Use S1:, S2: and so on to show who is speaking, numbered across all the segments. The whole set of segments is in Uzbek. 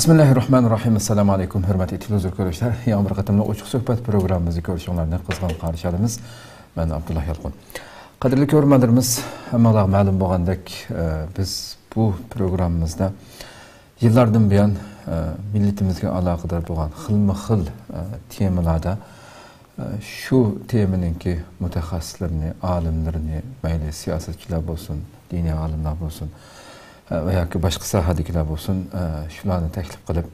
S1: Bismillahirrahmanirrahim. Assalamu alaykum, hürmetli televizyon görüşler. Yangi bir qatimli ochiq suhbat programmamizni ko'rishinglarni qizg'in qarshi olamiz. Men Abdullah Yalqin. Qadrli ko'ruvchilarimiz, hammalar ma'lum bo'lgandek, biz bu programmamizda yillardan buyon millatimizga aloqador bo'lgan xilma-xil temalarda shu temaninki mutaxassislarini, olimlarini, mayli siyosatchilar bo'lsin, diniy olimlar bo'lsin veya ki başka sahadakiler olsun, şularını teklif qilib,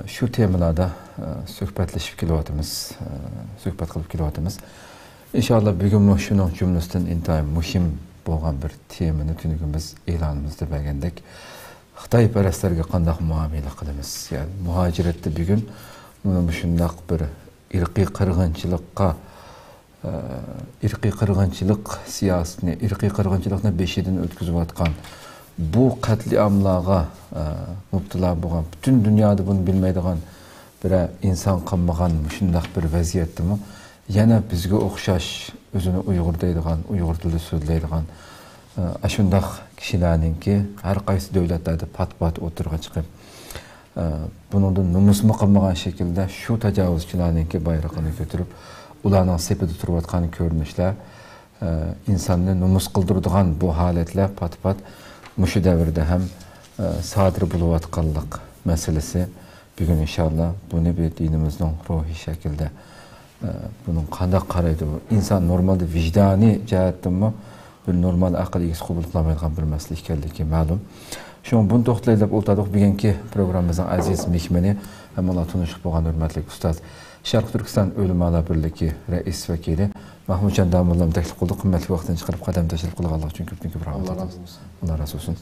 S1: şu temalarda suhbatlashib kelyapmiz, suhbat qilib kelyapmiz. İnşallah bugün şunun cümlesinden intayin muhim bo'lgan bir temani tunugun biz e'lonimizda bergandek, Xitoy parastlarga qanday muomala qilamiz? Yani muhaciratda bugün bunu shundoq bir irqiy qirg'inchilik siyosatini, irqiy qirg'inchilikni beshidan o'tkazayotgan bu katliamlarga mubtala bo'lgan, bütün dünyada bunu bilmeydiğen bir insan qanmagan shundoq bir vaziyatdimi? Yana bizga o'xshash o'zini Uyg'ur deydigan, Uyg'ur tilida so'zlaydigan shundoq kishilarningki har qaysi davlatlarda pat-pat o'tirg'a chiqib, buningdan numusmi qilmagan shaklda shu tajovuzchilarningki bayrog'ini ko'tarib, ularning sepida turayotgan ko'rinishlar, insonni numus qildiradigan bu holatlar pat-pat Muşu devirde hem sadir buluvatkallık meselesi bugün inşallah bunu bir dinimizden ruhi şekilde bunun kandak karaydı. İnsan normalde vicdani cihetten mi bir normal akıl ilgisi kabul kılamayacak bir mesele ki malum. Şu an bunu toxtalayıp o'tadık bugünkü programımızın aziz mihmeni hem Allah tanışıp olan hürmetli Ustaz Şarkı Türkistan Ölüm Ala Birliği reis vekili Mahmudcan Damullam teklif kıldık. Kımmetli vaktin çıkarıp kadem teşrif kıldık. Allah için köptün köpür rahmet edin. Allah razı olsun.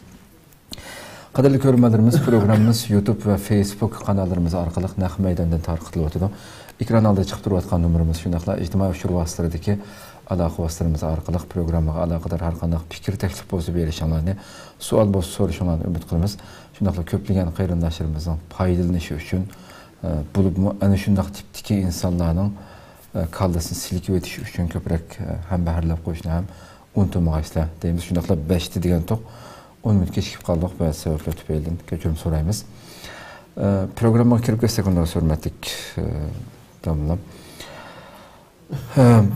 S1: Kadarlı görmelerimiz programımız YouTube ve Facebook kanallarımız arkalık Naq Meydan'dan tarqıtılıp otudu. İkran aldı çıkıp duruyatkan numarımız şundaqla ictimai uçur vasıtlarıdaki alaqı vasıtlarımız arkalık programı alaqadar har qandaq fikir teklif bozu berişanlarını, sual bozu soruşanlarını ümit qılımız. Şundaqla köplügen qayrindaşlarımızın paydalanışı üçün bulup mu ana şundaq tipdeki insanların kaldasını silkip ötüşü üçün köprek hem baharlap qo'yishni hem unutulmağaysla deyimiz. Şundaqla 5'ti degan toq 10 minut kechikib qoldik va sebepler tüpeylin kechirim so'raymiz. Programma kirib ketsek ondan hurmatlik damlam.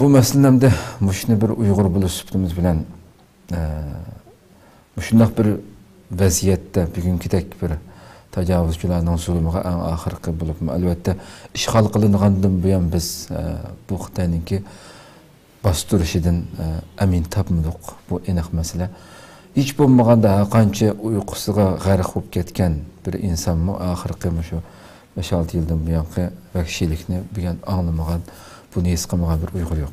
S1: Bu meselenemde muşni bir Uyg'ur bo'lish sifatimiz bilan shundaq bir vaziyatda bugünkidek bir tajovuzchilarning zulmiga eng oxirgi bo'lib, albatta ishg'ol qilingandan buyon biz bu Xitoyninki bostirishidan amin topmadik. Bu aniq masala. Hech bo'lmaganda qancha uyqusiga g'arq bo'lib ketgan bir insonmi oxirgi shu 5-6 yildan buyongi vahshiylikni bugun anglamagan, buni his qilmagan bir Uyg'ur yo'q.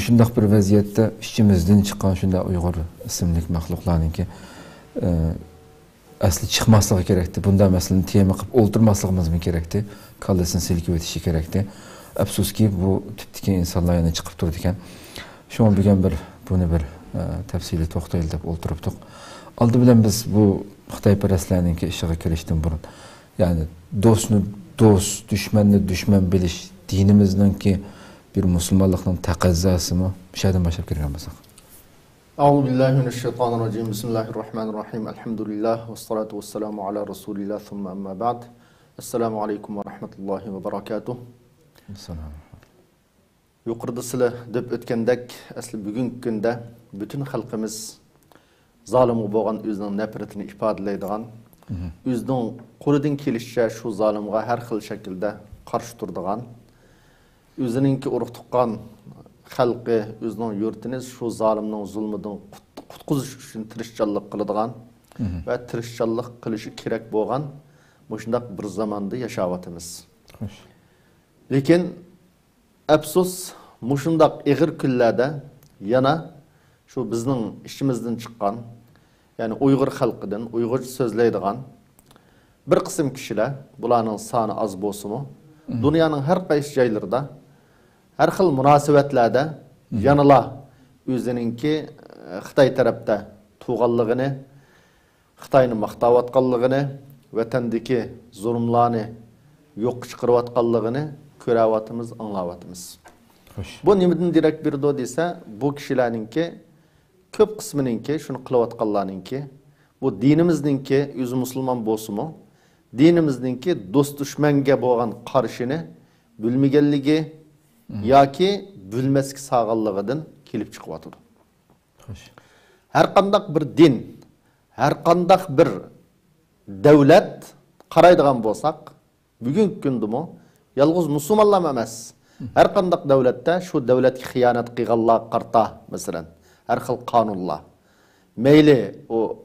S1: Shundaq bir vaziyatda ichimizdan chiqqan shunday Uyg'ur ismli maxluqlarningki asli chiqmasligi kerakdi. Bunda masalan tema qilib o'ltirmasligimiz kerakdi. Kallasini silkib o'tishi kerakdi. Afsuski bu tipdagi insonlar yana chiqib turdi ekan. Shu an bugun buni bir tafsili to'xtaylik deb o'ltiribdik. Oldi bilan biz bu Xitoyparastlarningki ishiga kirishdan burun, ya'ni do'stni do'st, dushmanni dushman bilish dinimizningki bir musulmonlikning taqozzosimi? Shu yerdan boshlab kirgan bo'lsak.
S2: Euzu billahi mineşşeytanirracim. Bismillahirrahmanirrahim. Elhamdülillah ve salatu vesselamu ala Resulillah thumma amma ba'd. Esselamu aleyküm ve rahmetullahi ve berekatuh. Yuqorida sizlar deb o'tgandek, asli bugungi kunda bütün xalqimiz zolim bo'lgan o'zining nafratini ifodalaydigan, o'zining qo'lidan kelishicha shu zolimga har xil shaklda qarshi turadigan, o'zininki urug' tuqqan xalqi, o'zining yurtini shu zolimning zulmidan qutqizish uchun tirishchanlik qiladigan va tirishchanlik qilishi kerak bo'lgan shunday bir zamonda yashayapmiz. Lekin afsus, shunday ig'ir kunlarda yana shu bizning ishimizdan chiqqan, ya'ni Uyg'ur xalqidan Uyg'ur so'zlaydigan bir qism kishilar, bularning soni oz bo'lsa-mu, dunyoning har qaysi joylarida her xil munosabatlarda yanıla o'zininki Xitoy tarafda tuğanlığını, Xitoyni maqtayotganligini, vatandagi zulmlarni yo'q chiqarayotganligini ko'rayotimiz, anglayotimiz. Bu nimadan derak berdi desa, bu kishilarningki ko'p qismininki shuni qilayotganlarningki, bu dinimizningki o'zi musulmon bo'lsa-mu, dinimizdeki dost düşmenge boğan karşını bilmegenligi yoki bilmeski sağallıgıdan kelip çıkıp atıdı. Her kandak bir din, her kandak bir devlet qaraydigan bolsak, bugünkü gündü mü yalğız Müslümanlar emas. Her kandak devlette şu devletki xiyanat qilganlar qarta mesela her xil kanunlar. Meyli o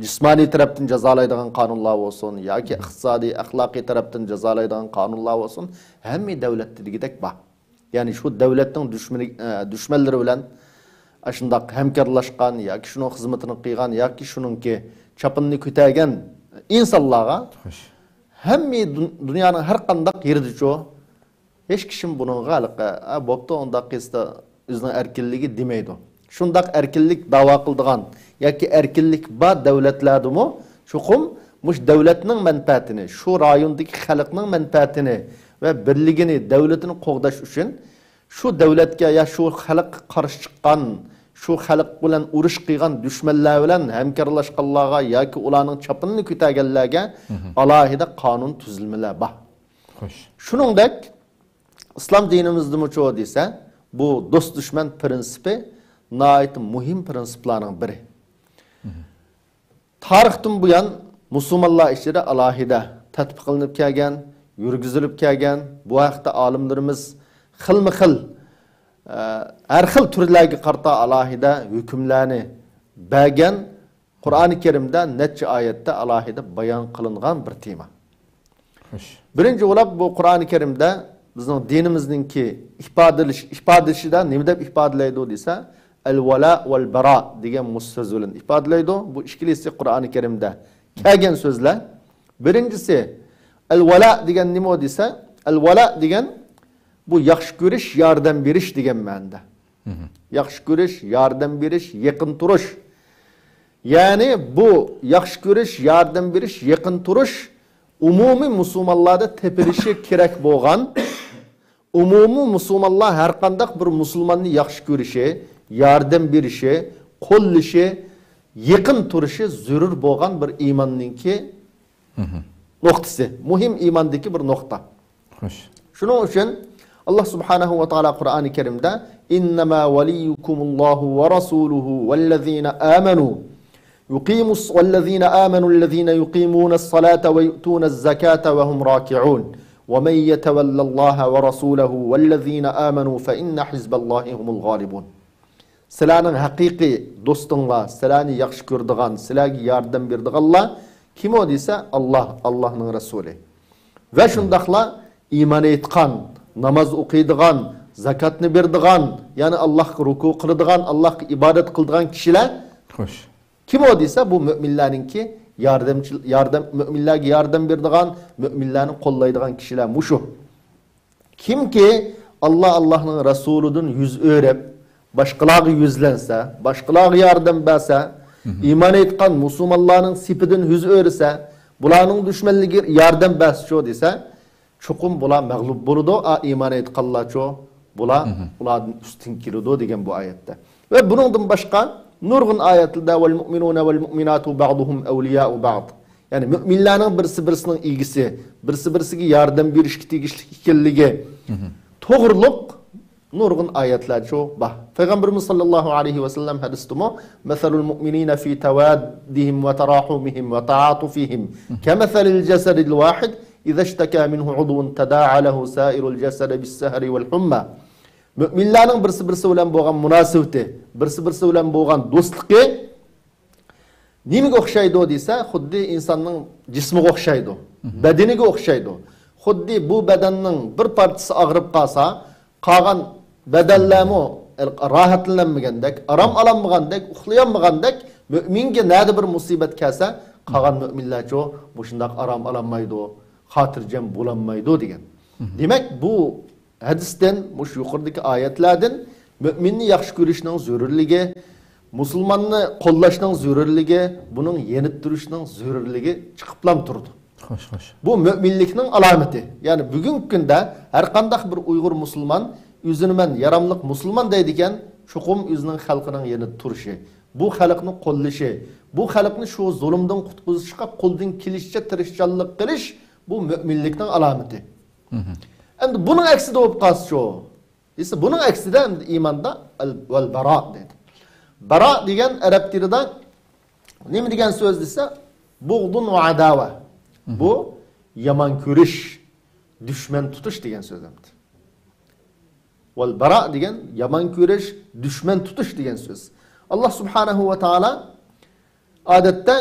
S2: cismani taraftan jazalaydigan kanunlar olsun yoki iqtisodiy, axloqiy taraftan jazalaydigan kanunlar olsun, hamma devletligidek bor. Yani şu devletin düşmanları bilen aşındaq hemkarlaşkan yoki şunun xizmatini qilgan yoki shuningki chapinni ko'targan insonlarga hamma dunyoning har qanday yerida hech kim buningga bo'pti unda qilsa o'zining erkinligi demaydi. Shundaq erkinlik da'vo qildigan yoki erkinlik bor davlatlardimi chuqum mush davlatning manfaatini, shu rayondagi xalqning manfaatini va birligini, davlatini qo'g'dash uchun shu davlatga ya shu xalq qarshi chiqqan, shu xalq bilan urush qilgan dushmanlar bilan hamkorlashganlarga yoki ularning chapinini ko'targanlarga alohida qonun tuzilmalar bor. Shuningdek, islom dinimizda mucho desa, bu do'st dushman prinsipi nihoyat muhim prinsiplarning biri. Tarixdan buyon musulmonlar ichida alohida tatbiq qilinib kelgan, yurgizilib kelgan, bu haqda olimlarimiz xilma-xil her xil türlerge qarta alohida hükümlerini bergen Kur'an-ı Kerim'de netçe ayette alohida bayan kılıngan bir tema. Birinci olarak bu Kur'an-ı Kerim'de bizim dinimizdeki ifadeleşide ne deb ifadeleydi dese el-vala vel-bara degan sözlerin ifadeleydi. Bu işkilisi Kur'an-ı Kerim'de kelgen sözler. Birincisi el-vala degan nima dese el-vala degan bu yaxshi ko'rish, yordam berish degan ma'noda. Yaxshi ko'rish, yordam berish, yaqin turish. Ya'ni bu yaxshi ko'rish, yordam berish, yaqin turish umumiy musulmonlarda tepilishi kerak bo'lgan. Umumiy musulmonlar har qanday bir musulmonni yaxshi ko'rishi, yordam berishi, qo'llashi, yaqin turishi zarur bo'lgan bir iymonninki nuqtasi. Muhim iymondagi bir nuqta. Shuning uchun Allah subhanahu wa ta'ala Kur'an-ı Kerim'de innema veliyukumullahu ve rasuluhu vellezine amenu vellezine yuqimunas salata ve yu'tunas zakata ve hum raki'un ve men yetevallallaha ve rasulahu vellezine amenu fe inne hizballahi humul galibun. Sizlarning haqiqiy do'stinglar, sizlarni yaxshi ko'radigan, sizlarga yordam beradiganlar kim o desa Allah, Allah'ning rasuli. Ve shundaqla iymon etgan, namaz o'qiydigan, zakatni berdigan, ya'ni Allohga ruku qiladigan, Allohga ibodat qiladigan kishilar. Xo'sh. Kim o desa bu mu'minlarningki mu'minlarga yordam berdigan, mu'minlarni qo'llaydigan kishilar mushu. Kimki Allohning rasulidan yuz o'rib, boshqalarga yuzlansa, boshqalarga yordam bersa, iymon etgan musulmonlarning sifidan yuz o'risa, bularning dushmanligiga yordam bersa desa chuqum bular mag'lub bo'ladi, iymon etganlar bular ulardan ustun keladi degan bu oyatda. Va buningdan boshqa nurg'un oyatlarda vel mu'minuna vel mu'minatu ba'duhum awliya'u ba'd. Ya'ni mu'minlarning birisi-birisining ilgisi, birisi-birisiga yordam berishga tegishli ekanligi to'g'riliq nurg'un oyatlar bor. Payg'ambarimiz sallallohu alayhi va sallam hadisda masalul mu'minina fi tawaddihim va tarahumihim va ta'atufihim kamathalil jasadil wahid إذا اشتكى منه عضو تداعى له سائر الجسد بالسهر والحمى. Müminlerin birisi bilen boğan münasebeti, birisi bilen boğan dostluğu nimege okşaydı o dese, xuddi insanın cismiga okşaydı, bedeniga okşaydı. Xuddi bu bedeninin bir partisi ağrıp kalsa, kalan bedenlemi rahatlanmagandek, aram alanmagandek, uxlayamagandek, müminge nerede bir musibet kelse, kalan müminler bu şundak aram alanmaydı. Hatırcam bulanmaydı degan. Demek bu hadisten, muş yukarıdaki ayetlerden müminni yaxshi ko'rishning zarurligi, musulmonni qo'llashning zarurligi, bunun yenib turishning zarurligi chiqiblam turdi. Xo'sh. Bu müminlikning alameti. Yani bugungi kunda har qanday bir Uyg'ur musulmon o'zini men yaramliq musulmon deydigan, chuqum o'zining xalqining yenib turishi, bu xalqni qo'llashi, bu xalqni shu zulmdan qutqizishga qo'ldan kelishcha tirishchanlik qilish bu mo'minlikning alomati. Endi buning aksida bo'lib qolsa shu. Esa buning aksida iymonda val bara dedi. Bara degan arab tilida nima degan so'z desa, bug'dun va adava. Bu yomon ko'rish, dushman tutish degan so'z hamdi. Val bara degan yomon ko'rish, dushman tutish degan so'z. Allah subhanahu va taala odatda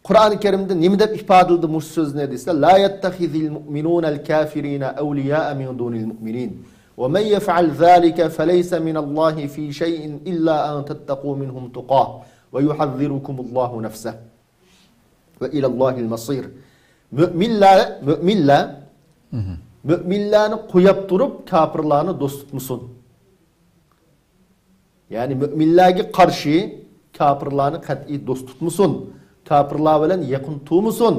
S2: Qur'oni Karimda nima deb ifodalaydi bu so'zni desa, la yattakhizul mu'minunal kafirina awliya'a min dunil mu'minin. Wa man yaf'al zalika falaysa minallahi fi shay'in illa an tattaqu minhum tuqah wa yuhadhdhirukumullahu nafsahu. Ve ila Allahil masir. Müminlarni qo'yib turib kafirlarni do'st tutmusun. Yani müminlarga qarshi kafirlarni qat'iy do'st tutmusun. Kafirlar bilan yaqin turmusun.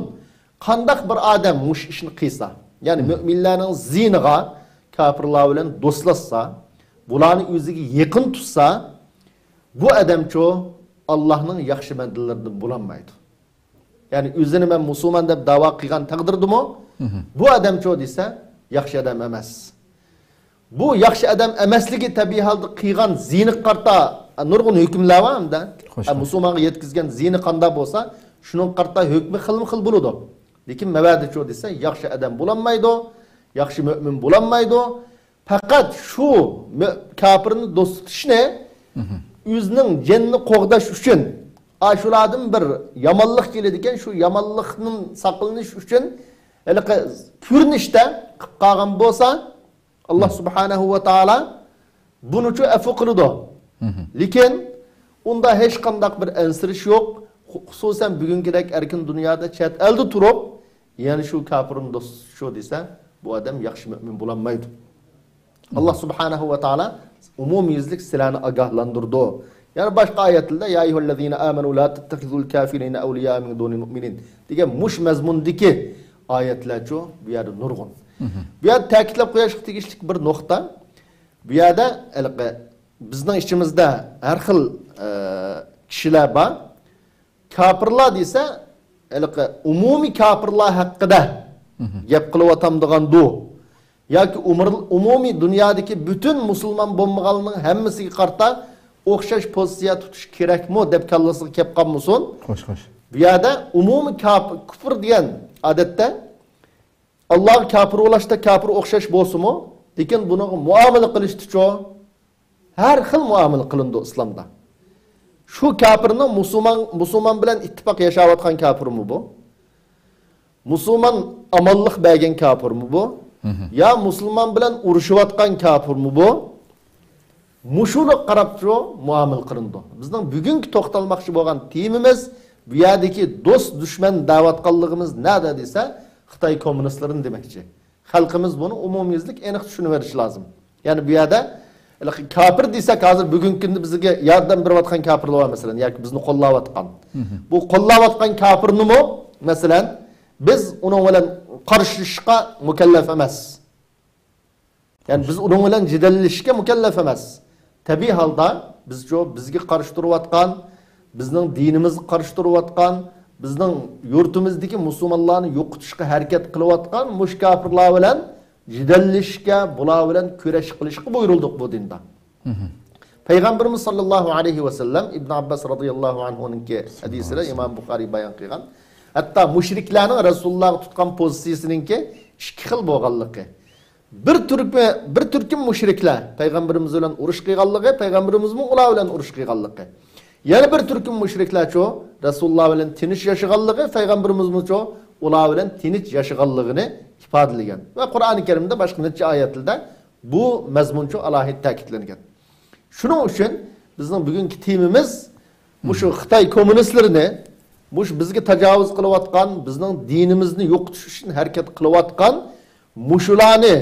S2: Qandaq bir odam mush ishni qilsa, yani müminlarning ziniga kafirlar bilan do'stlashsa, bularni o'ziga yaqin tutsa, bu odamcho Allohning yaxshi bandalaridan bo'lolmaydi. Yani o'zini men musulmon deb da'vo qilgan taqdirdimi? Bu odamcho desa, yaxshi odam emas. Bu yaxshi odam emasligi tabiiy holda qilgan zini qarta nurg'un hukmlar bor hamda. Musulmonga yetkazgan zini qanday bo'lsa, shuning qarta hukmi xilma-xil bo'ladi. Lekin mavadicho desa, yaxshi odam bo'lolmaydi, yaxshi mo'min bo'lolmaydi. Faqat shu kafirni do'st tutishni o'zining jinni qo'g'dash uchun shulardan bir yomonlik keladi ekan, shu yomonlikning saqlanish uchun ko'rinishda qilib qolgan bo'lsa, Allah subhanahu va taala buni uchun afu qiladi. Lekin unda hech qanday bir ansirish yo'q. Xususan bugungidek erkin dunyoda chet elda turib, yani shu kafirning do'sti shu desa, bu odam yaxshi mo'min bo'lolmaydi. Allah subhanahu va taala umumiyizlik sizlarni ogohlantirdi. Yani başka ayetinde ya eyyühellezine amenu la tettehizul kafirine evliya min dunil mu'minin degan mush mazmundagi ayetler çoğu bu yerda nurg'un. Bu yerda ta'kidlab qo'yish tegishli bir nokta. Bu yerda bizning ichimizda har xil kishilar bor. Kafirlar desa, umumiy kafirlar haqida gap qilyotadigan du. Yoki umumiy dunyodagi bütün musulmon bo'lmaganlarning hammasiga qarta o'xshash pozitsiya tutish kerakmi deb kallasiga kelib qolmasin.
S1: Xo'sh.
S2: Bu yerda umumiy kufr degan odatda Alloh kafir bo'lishda kafir o'xshash bo'lsa-mu, lekin buni muomala qilishda har xil muomala qilindi islomda. Shu kafirni musulmon bilan ittifoq yashayotgan kafirmi bu? Musulmon amonlik bergan kafirmi bu? Ya musulmon bilan urushayotgan kafirmi bu? Mushuni qarab turib muomala qilindi. Bizning bugungi to'xtalmoqchi bo'lgan temamiz bu yerdagi do'st dushman da'vatqanligimiz nada desa, Xitoy kommunistlarini demakchi. Xalqimiz buni umumiyizlik aniq tushunib verish lozim. Yani bu yerda kafir desak hozir bugungi kunda bizga yordam berayotgan kafirlar var masalan, yoki bizni qo'llayotgan. Bu qo'llayotgan kafirnimi masalan biz uning bilan qarshilashga mukallaf emas. Yani biz uning bilan jidallashga mukallaf emas. Tabiiy holda bizga qarshi turayotgan, bizning dinimizni qarshi turayotgan, bizning yurtimizdagi musulmonlarni yo'qotishga harakat qilayotgan mush kafirlar bilan jidallashga, bular bilan kurash qilishga buyurildik bu dinda. Payg'ambarimiz sollallohu alayhi va sallam Ibn Abbas radhiyallohu anhuning hadisida Imom Buxoriy bayon qilgan. Hatto mushriklarning Rasululloh tutgan pozitsiyasininki ikki xil bo'lganligi. Bir turkum mushriklar payg'ambarimiz bilan urush qilganligi, payg'ambarimizning ular bilan urush qilganligi. Yana bir turkum mushriklar Rasululloh bilan tinch yashaganligi, payg'ambarimizning ular bilan tinch yashaganligini ifodalagan. Va Qur'oni Karimda boshqa necha oyatlarda bu mazmuncha alohida ta'kidlangan. Shuning uchun bizning bugungi temamiz shu Xitoy kommunistlarini, bizga tajovuz qilayotgan, bizning dinimizni yo'qotish uchun harakat qilayotgan mushularni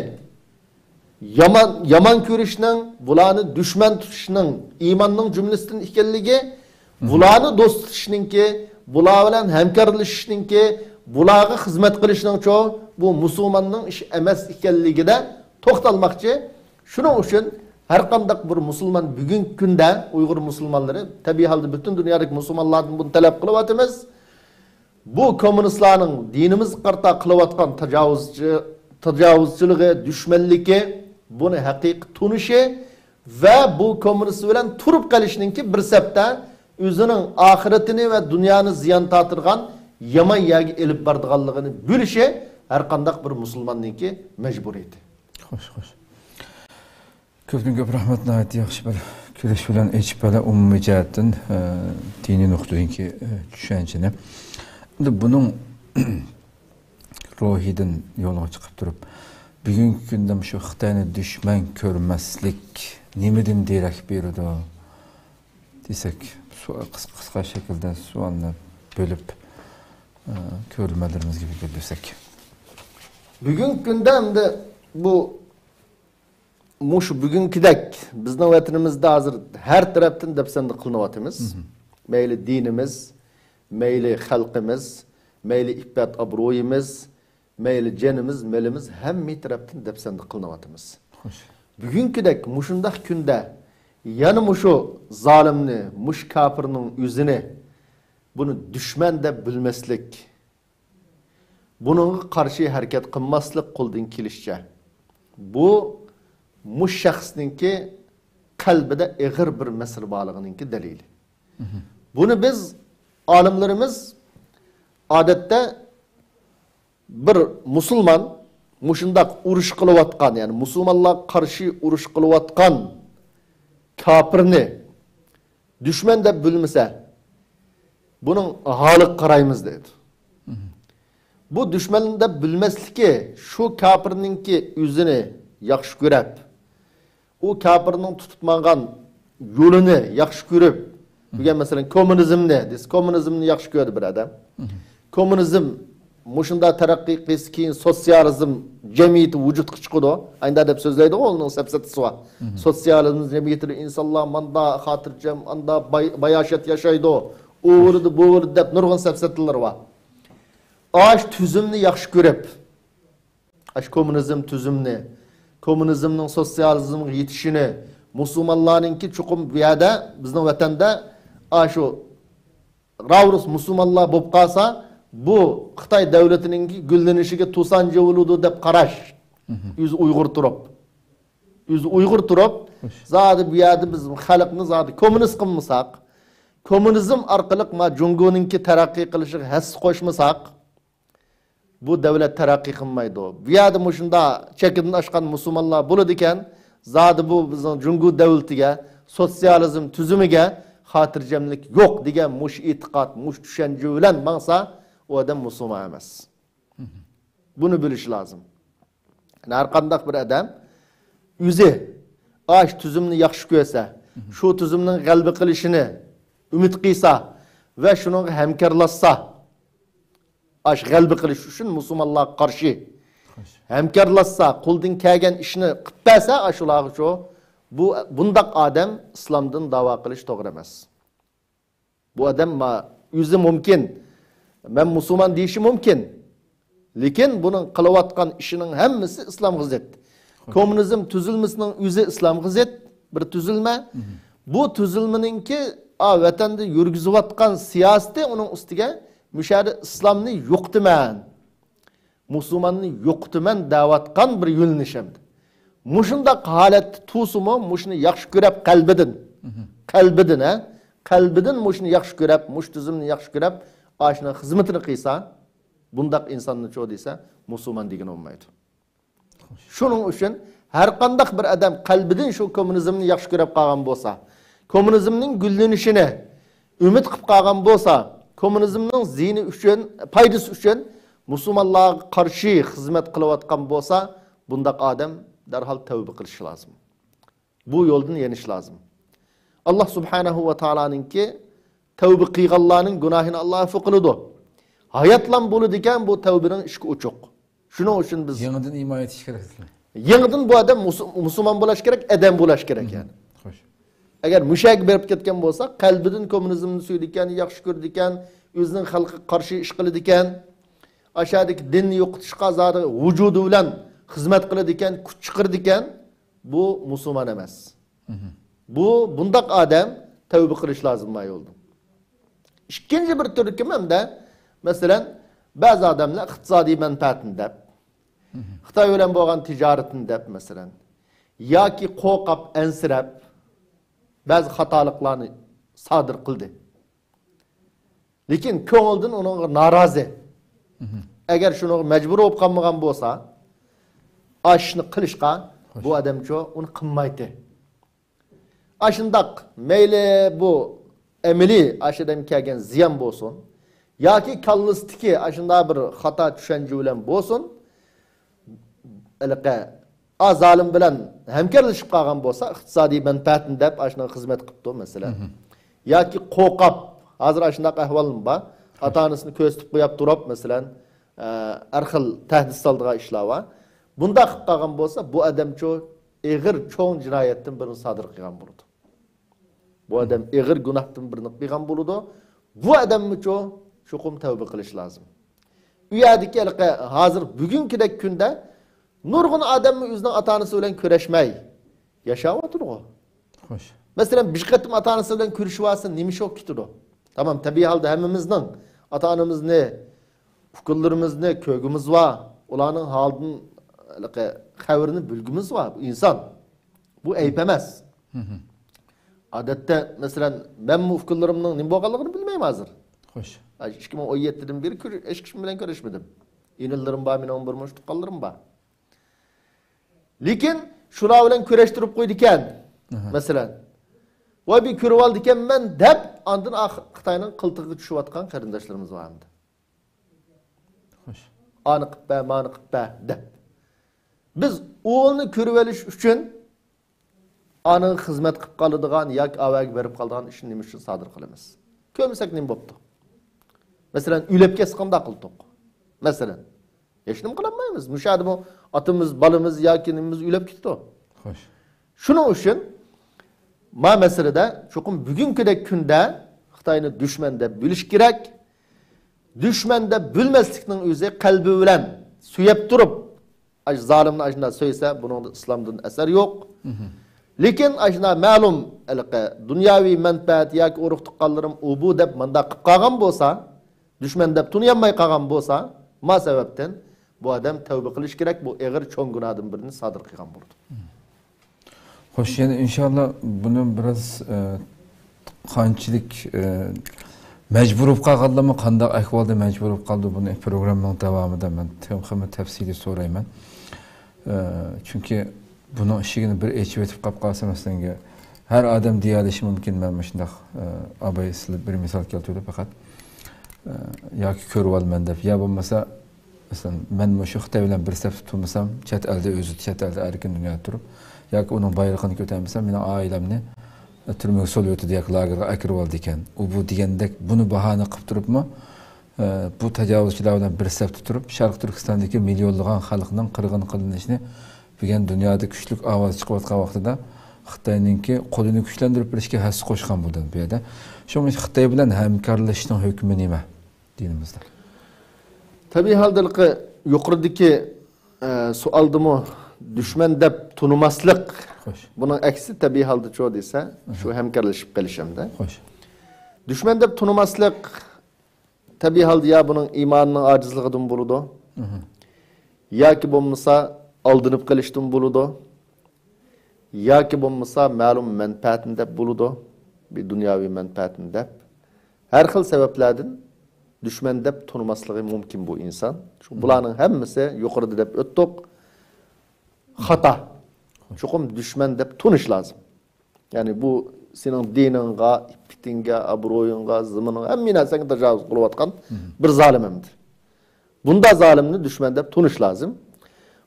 S2: yaman ko'rishning, bularni dushman tutishning iymonning jumlasidan ekanligi, bularni do'st tutishninki, bular bilan hamkorlashishninki, bularga xizmat qilishning bu musulmonning ishi emas ekanligida to'xtalmoqchi. Shuning uchun Her qandaq bir musulman bugünkü kunda Uyghur musulmanları tabii halde bütün dünyadaki musulmanlardan bunu talep qılıbatımız. Bu komünistlerin dinimiz qarta qılıbatqan tecavüzçılığı, düşmanlığı bunu haqiqi tunuşu ve bu komünist bilen turup qalishninki bir septe özünün ahiretini ve dünyanı ziyan tatırgan yama yagi elip bardıganlığını bölüşe her qandaq bir musulmanninki mecburiyeti.
S1: Xoş. Köpden köp rahmet nayet yaxşı böyle küreş bilen eçip böyle umumi cihetten dini nuqtadaki düşençini. Bunun ruhiden yola çıkıp durup bugünkü gündem şu Xitayni düşman görmeslik nimedin direk berdi desek kısa şekilde sualını bölüp görülmelerimiz gibi bildirsek.
S2: Bugünkü gündemde bu bugünküdek bizning vatanimizda hozir her tarafdan depsanda qilinyapmiz. Meyli dinimiz, meyli xalqimiz, meyli iffat obro'yimiz, meyli canimiz, melimiz hamma tarafdan depsanda qilinyapmiz. Bugünküdek mushundaq kunda yana mushu zolimni, mush kafirning o'zini bunu düşman deb bilmaslik, bununğa qarshi harakat qilmaslik qo'ldan kelishcha. Bu mush shaxsninki qalbida ig'ir bir masr borligininki dalili. Bunu biz olimlarimiz odatda bir musulmon mushundaq urush qilayotgan, ya'ni musulmonlarga qarshi urush qilayotgan kafirni düşman deb bilmasa, bunun haliga qaraymiz dedi. Bu düşman deb bilmasligi shu kafirninki o'zini yaxshi ko'rib, o kafirning tutmagan yo'lini yaxshi ko'rib, degan masalan kommunizmni yaxshi ko'rdi bir odam. Kommunizm mushunda taraqqiy qilsa keyin sotsializm jamiyati vujudga chiqadi. Ayda deb so'zlaydi o'ning sapsatisi bor. Sotsializm jamiyatida insonlar manda xotirjam, anda bayashat yashaydi. O'g'irdi, bo'g'irdi deb nurg'un sapsatlar bor. Aş tüzümni yaxshi ko'rib, aş kommunizm tüzümni, kommunizmning sotsializmga yetishini, musulmonlarninki chuqum bu yerda bizning vatanda shu ravrus musulmonlar bo'lib qolsa, bu Xitoy davlatininki gullanishiga to'sanchi bo'ludi deb qarash. O'zi Uyg'ur turib, zodi bu yerda biz xalqni zodi kommunist qilmasak, kommunizm orqali ma Jungoninki taraqqiy qilishiga his qo'shmasak, bu devlet terakki qilmaydi. Bu yerda mushunda chekidan oshgan musulmonlar bo'ladi ekan, zodi bu bizning Jungo davlatiga, sotsializm tuzumiga xotirjamlik yo'q degan mush e'tiqod, mush tushuncha bilan maqsa, u odam musulmon emas. Bunu bilish lozim. Har qanday bir odam o'zi ash tuzumni yaxshi ko'rsa, shu tuzumning g'alaba qilishini umid qilsa va shuning hamkorlashsa, aş g'alaba qilish uchun musulmonlarga qarshi hamkorlashsa, qo'ldan kelgan ishni qilib bersa, ashularga shu bundaq odam islomdan da'vo qilish to'g'ri emas. Bu odam o'zi mumkin, men musulmon deyishi mumkin, lekin buning qilayotgan ishining hammasi islomga zid. Kommunizm tuzilmasining o'zi islomga zid bir tuzilma. Bu tuzilmaninki vatanda yurgizayotgan siyosati uning ustiga müşahede İslam'ını yo'qtiman, musulmonni yo'qtiman davatkan bir yo'lnishimdi. Mushunda holat tusumu mushni yaxshi ko'rib qalbidan mushni yaxshi ko'rib, mush tuzumni yaxshi ko'rib, ashna xizmatini qilsa, bundaq insonni cho desa, musulmon degan olmaydi. Shuning uchun har qanday bir odam qalbidan shu kommunizmni yaxshi ko'rib qolgan bo'lsa, kommunizmning gullanishini umid qilib qolgan bo'lsa, kommunizmning zini uchun, foydasi uchun musulmonlarga qarshi xizmat qilayotgan bo'lsa, bundaq odam darhol tavba qilishi lozim. Bu yo'ldan yenish lozim. Allah subhanahu va taolaninki tavba qilganlarning gunohini Alloh afv qiladi. Hayotlan bo'ladi ekan bu tavbaning ishki uchuq. Shuning uchun biz
S1: yangidan iymon etish kerak.
S2: Yangidan bu odam musulmon bo'lish kerak, odam bo'lish kerak yani. Agar mushak berib ketgan bo'lsa, qalbidan kommunizmni suydikan, yaxshi ko'rdikan, o'zining xalqiga qarshi ish qiladikan, ashadagi dinni yo'qotishga zori vujudi bilan xizmat qiladikan, kuch chiqirdikan, bu musulmon emas. Bundaq adam tövbe qilish lazım may oldu. İkinci bir türlü kimim de mesela bazı adamlar iqtisadi menfaatini dep, Xitay bilen bolgan ticaretini dep mesela, yoki qo'rqab ensirab bazı hatalıklarını sadır qildi. Lekin ko'ngildan uningga norozi. Agar shuni majbur bo'lib qolmagan bo'lsa, ashni qilishga bu odamcho uni qilmaydi. Ashundaq mayli bu emili aşıdan kelgan ziyan bo'lsin, yoki kallisdiki ashunda bir xato tushuncha bilan bo'lsin, iliqa azalim bilan hamkorlashib qolgan bo'lsa, iqtisodiy manfaatini deb ashuna xizmat qilibdi masalan. Yoki qo'rqab, hozir ashundaq ahvolim bor, ota-onasini ko'zitib qo'yib turib masalan, har xil tahdid soldigan ishlar bor. Bunda qilib qolgan bo'lsa, bu odamcho ig'ir cho'ng jinoyatdan birini sodir qilgan bo'ladi. Bu adam ig'ir gunohdan birini qilgan bo'ladi. Bu odamcho chuqum tavba qilish lozim. U yerdagi hozir bugünkidek kunda nurg'un odamni o'zining ota-onasi bilan kurashmay yashayotdi.
S1: Xo'sh.
S2: Masalan, bir qatim ota-onasi bilan kurashib olsa, nima shok ketadi? Tamam, tabiiy holda hammamizning ota-onamizni, fikrlarimizni ko'gimiz va ularning holidan xabarini bilgimiz va inson. Bu ayb emas. Odatda masalan, men bu fikrlarimning nima bo'lganligini bilmayman hozir.
S1: Xo'sh.
S2: 2017dan beri hech kim bilan ko'rishmadim. Inillarim bor, mening 11 yosh tuqqanlarim bor. Lekin shular bilan kurashtirib qo'ydi ekan. Masalan, voy bir ko'rib oldi ekanman deb, ondan Xitoyning qiltig'iga tushayotgan qarindoshlarimiz bor endi.
S1: Xo'sh.
S2: Ani qilib, mani qilib deb. Biz o'g'ilni ko'rib olish uchun onun xizmat qilib qoladigan yoki avaga berib qoladigan ishni nima uchun sodir qilamiz? Ko'rmasak nima bo'pti? Masalan, uylab kesqanda qildik. Masalan, hech nima qilmaymiz. Mushadi bu otimiz, balimiz yoki nimamiz uylab ketdi.
S1: Xo'sh.
S2: Shuning uchun ma masalada cho'qim bugünkidek kunda Xitoyni dushman deb bilish kerak. Dushman deb bilmaslikning o'zi qalbi bilan suyab turib, zolimni ajna so'ysa, buning islomdan asar yo'q. Lekin ajna ma'lum dunyoviy manfaat yoki urug' tuqqanlarim u bu deb manda qilib qolgan bo'lsa, dushman deb tunyanmay qolgan bo'lsa, ma sababdan bu odam tavba qilish kerak, bu ig'ir cho'ng gunohdan birini sodir qilgan bo'ldi.
S1: Xo'sh, yana inshaalloh buni biroz qanchalik majbur bo'lib qolganlarmi, qanday ahvolda majbur bo'lib qoldi, buni programmaning davomida men tafsiliy so'rayman. Chunki bunun işini bir eçip etip qapqalsa mesela her adam deyalishi mümkün ben shundoq abay sizlar bir misol keltirdi faqat yoki ko'rib olman deb ya bo'lmasa masalan men shu Xitoy bilan bir saf tutmasam chet elda o'zi chet elda erkin dunyoda turib yoki uning bayrog'ini ko'tarmasam mening oilamni turmaga solyotdi deyak lagerga akirib oldi ekan u bu degandek buni bahona qilib turibmi bu tajovuzchilar bilan bir saf turib Sharq Turkistondagi millionlagan xalqning qirg'in qilinishini bugün dünyada güçlük avaz çıkıvatkan vaxtıda Xitayninki qo'lini kuchlantirib berishga hassa qo'shgan bo'ldi bu yerda. Shuning uchun Xitoy bilan hamkorlashishning hukmi nima dinimizda?
S2: Tabii holda yuqoridagi sualdimi dushman deb tunimaslik.
S1: Xo'sh.
S2: Buning aksi tabii holda cho desa, shu hamkorlashib qilishimda.
S1: Xo'sh.
S2: Dushman deb tunimaslik tabii holda ya buning iymonining ojizligidan bo'ladi. Yoki bo'lmasa aldınıp kalıştım buludu. Yoki bo'lmasa ma'lum menfaatini deb buludu. Bir dunyoviy menfaatini deb. Her xil sebeplerden düşman deb tanımaslığı mümkün bu insan. Çünkü bularning hammasi yuqorida deb o'tdik. Xata. Chuqum düşman deb tunish lazım. Yani bu senin diningga, ipitingga, abro'yingga, zimining hamma narsaga tajovuz qilayotgan bir zolimdir. Bunda zolimni düşman deb tunish lazım.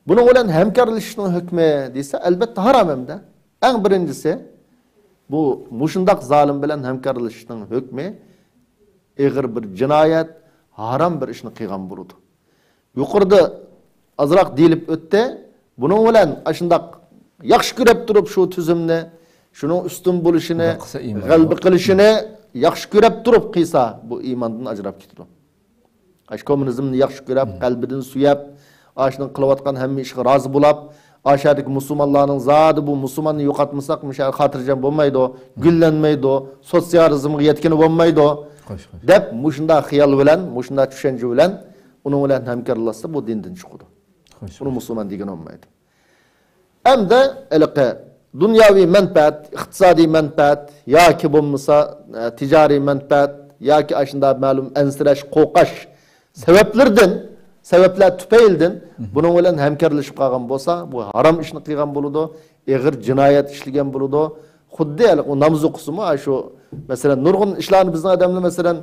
S2: Bunun bilan hamkorlashishning hukmi desa albatta harom hamda. Eng birinchisi bu mushundaq zolim bilan hamkorlashishning hukmi ig'ir bir jinoyat, harom bir ishni qilgan bo'ladi. Yuqorida azroq deyilib o'tdi. Buning bilan ashundaq yaxshi ko'rib turib shu tuzumni, shuning ustun bo'lishini, g'alba qilishini yaxshi ko'rib turib qilsa, bu iymondan ajrab ketadi. Ash kommunizmni yaxshi ko'rib, qalbidan suyab, ashning qilayotgan hamma ishga rozi bo'lib, aşağıdaki Müslümanların zadı bu Müslümanı yo'qotmasak müşahar xotirjam bo'lmaydi, gullanmaydi, sotsializmga yetkini bo'lmaydi deb mushunda xiyol bilan, mushunda tushuncha bilan uning bilan hamkorlashsa bu dindan chiqadi. Buni Müslüman degan olmaydi. Hamda ilqi dunyoviy manfaat, iqtisodiy manfaat yoki bo'lmasa tijoriy manfaat yoki ashunda ma'lum ansirash, qo'rqash sabablar tufaylidan buning bilan hamkorlashib qolgan bo'lsa, bu harom ishni qilgan bo'ladi, og'ir jinoyat ishlagan bo'ladi. Xuddi o namoz o'qisimi, shu masalan nurg'un ishlarni bizning odamlar masalan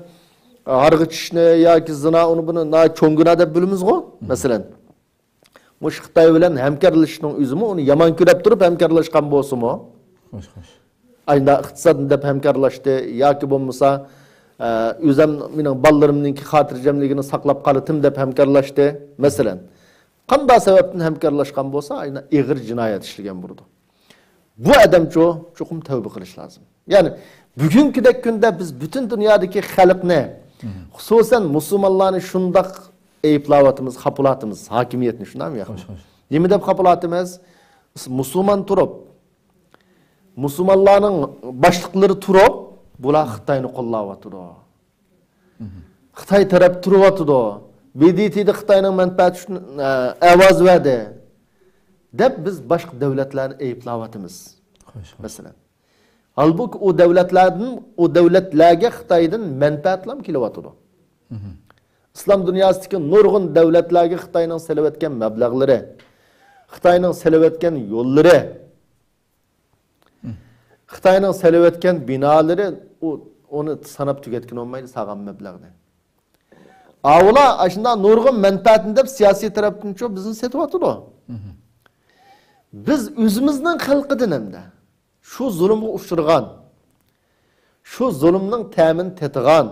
S2: harg'ichishni yoki zina uni buni cho'ngina deb bilamiz-ku, masalan. Mush Xitoy bilan hamkorlashishning o'zimi uni yomon ko'rib turib hamkorlashgan bo'lsa-mu? Ayda iqtisodni deb hamkorlashdi yoki bo'lmasa o'zim mening ballariminingki xotirjamligini saqlab qolatim deb hamkorlashdi, masalan. Qanday sababdan hamkorlashgan bo'lsa, ayna og'ir jinoyat ishlagan bo'ladi. Bu adamcho cho'qim tavba qilish lozim. Ya'ni bugünkidek kunda biz butun dunyodagi xalqni, xususan musulmonlarni shundoq eyiblayotimiz, xapolatimiz, hokimiyatni shunami yo'q? Nima deb xapolatimiz? Musulmon turib, musulmonlarning boshliqlari turib, bular Xitoyni qo'llayotdi. Xitoy taraf turibdi. BDT'de Xitoyning manfaati uchun ovoz berdi deb biz boshqa davlatlarni eyiblayotimiz. Masalan, halbuki o davlatlarga Xitoydan manfaatlar kelyapti. İslam dünyasındaki nurg'un davlatlarga Xitoyning selib etgan mablag'lari, Xitoyning selib etgan yo'llari, Xitoyning selib etgan binolari onu sanab tugatgan olmaydi sağlam mablag'ni. Avla aşında nurg'un manfaatini deb siyosiy tarafdan cho bizni setyapti. Biz o'zimizning xalqidan hamda shu zulmga uchirgan, shu zulmning ta'min tetigan,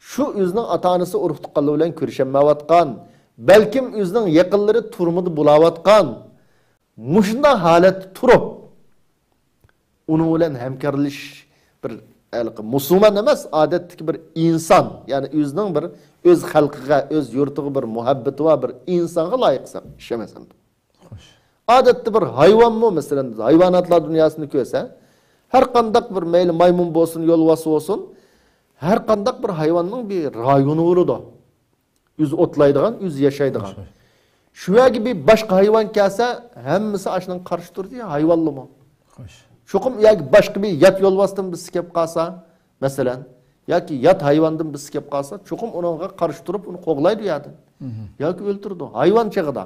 S2: shu o'zining ota-onasi urug' tuqqanlar bilan ko'rishamayotgan, balkim o'zining yaqinlari turmudi bo'layotgan, mushunda holat turib, uning bilan hamkorlash bir musulmon emas, odatdagi bir inson, ya'ni o'zining bir o'z xalqiga, o'z yurtiga bir muhabbati va bir insonga loyiq ishlamasam. Odatda bir hayvonmi, masalan, hayvonotlar dunyosini ko'rsa, har qanday bir mayli maymun bo'lsin, yo'lvasi bo'lsin, har qanday bir hayvonning bir rayoni bo'ladi. O'z o'tlaydigan, o'z yashaydigan. Shuya gibi başka hayvan kelsa, hammasi ashundan qarshi turdi, hayvonlimi? Cho'qim yoki boshqa bir yat yo'lvasdan biz kelib qolsa, masalan, yoki yat hayvondan biz kelib qolsa, cho'qim unga qarshi turib, uni qo'g'laydi yo'di. Yoki o'ltirdi. Hayvon chig'ida.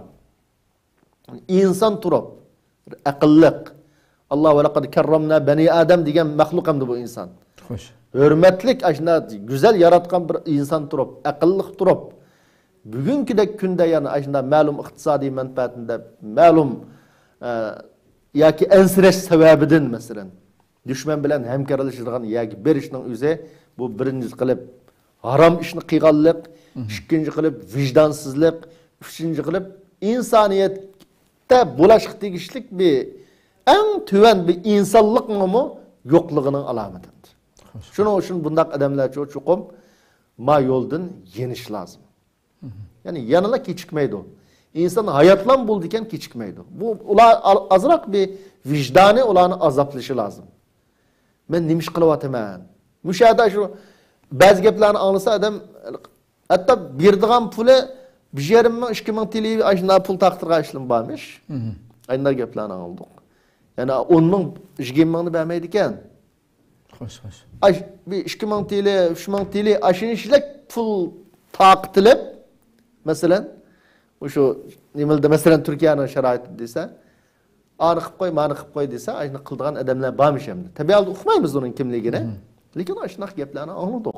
S2: İnsan turib, aqlliq. Allah ve laqad karramna bani Adam degan maxluq hamda bu insan. Xo'sh. Hurmatlik ashna güzel yaratgan bir insan turib, aqlliq turib. Bugünkidek kunda yani ashna ma'lum iqtisodiy manfaatinde, ma'lum yoki ansirash sababidan masalan, düşman bilan hamkorlashadigan yoki berishning o'zi bu birinchi qilib harom ishni qilganlik, ikkinchi qilib vijdonsizlik, uchinchi qilib insoniyat bulaşık tegishlik bir en tüven bir insanlık mı yokluğunun alametidir. Şunu için bundak adamlar çoğum ma yoldan yeniş lazım. Yani yanına keçikmeydi o. İnsan hayatlan bulduken keçikmeydi. Bu azrak bir vicdanı olanı azaplışı lazım. Ben demiş kılıvatım ben. Müşahede şu bazı geplerini anlasa adam hatta birdiğim pulu bir yerimden 2000 TL aşına pul taktırga işlim varmış. Aynı geplerini aldık. Yani onun 2000'ni vermeydiken.
S1: Hoş.
S2: Bir 2000 TL, 3000 TL aşın işlek pul taktılıp mesela şu nimelde mesela Türkiye'nin şeraiti dese anı kıp koy, manı kıp koy dese aşına kıldığan adamlar varmış hem de. Tabi aldı okumayımız onun kimliğine. Lakin aşına geplerini anladık.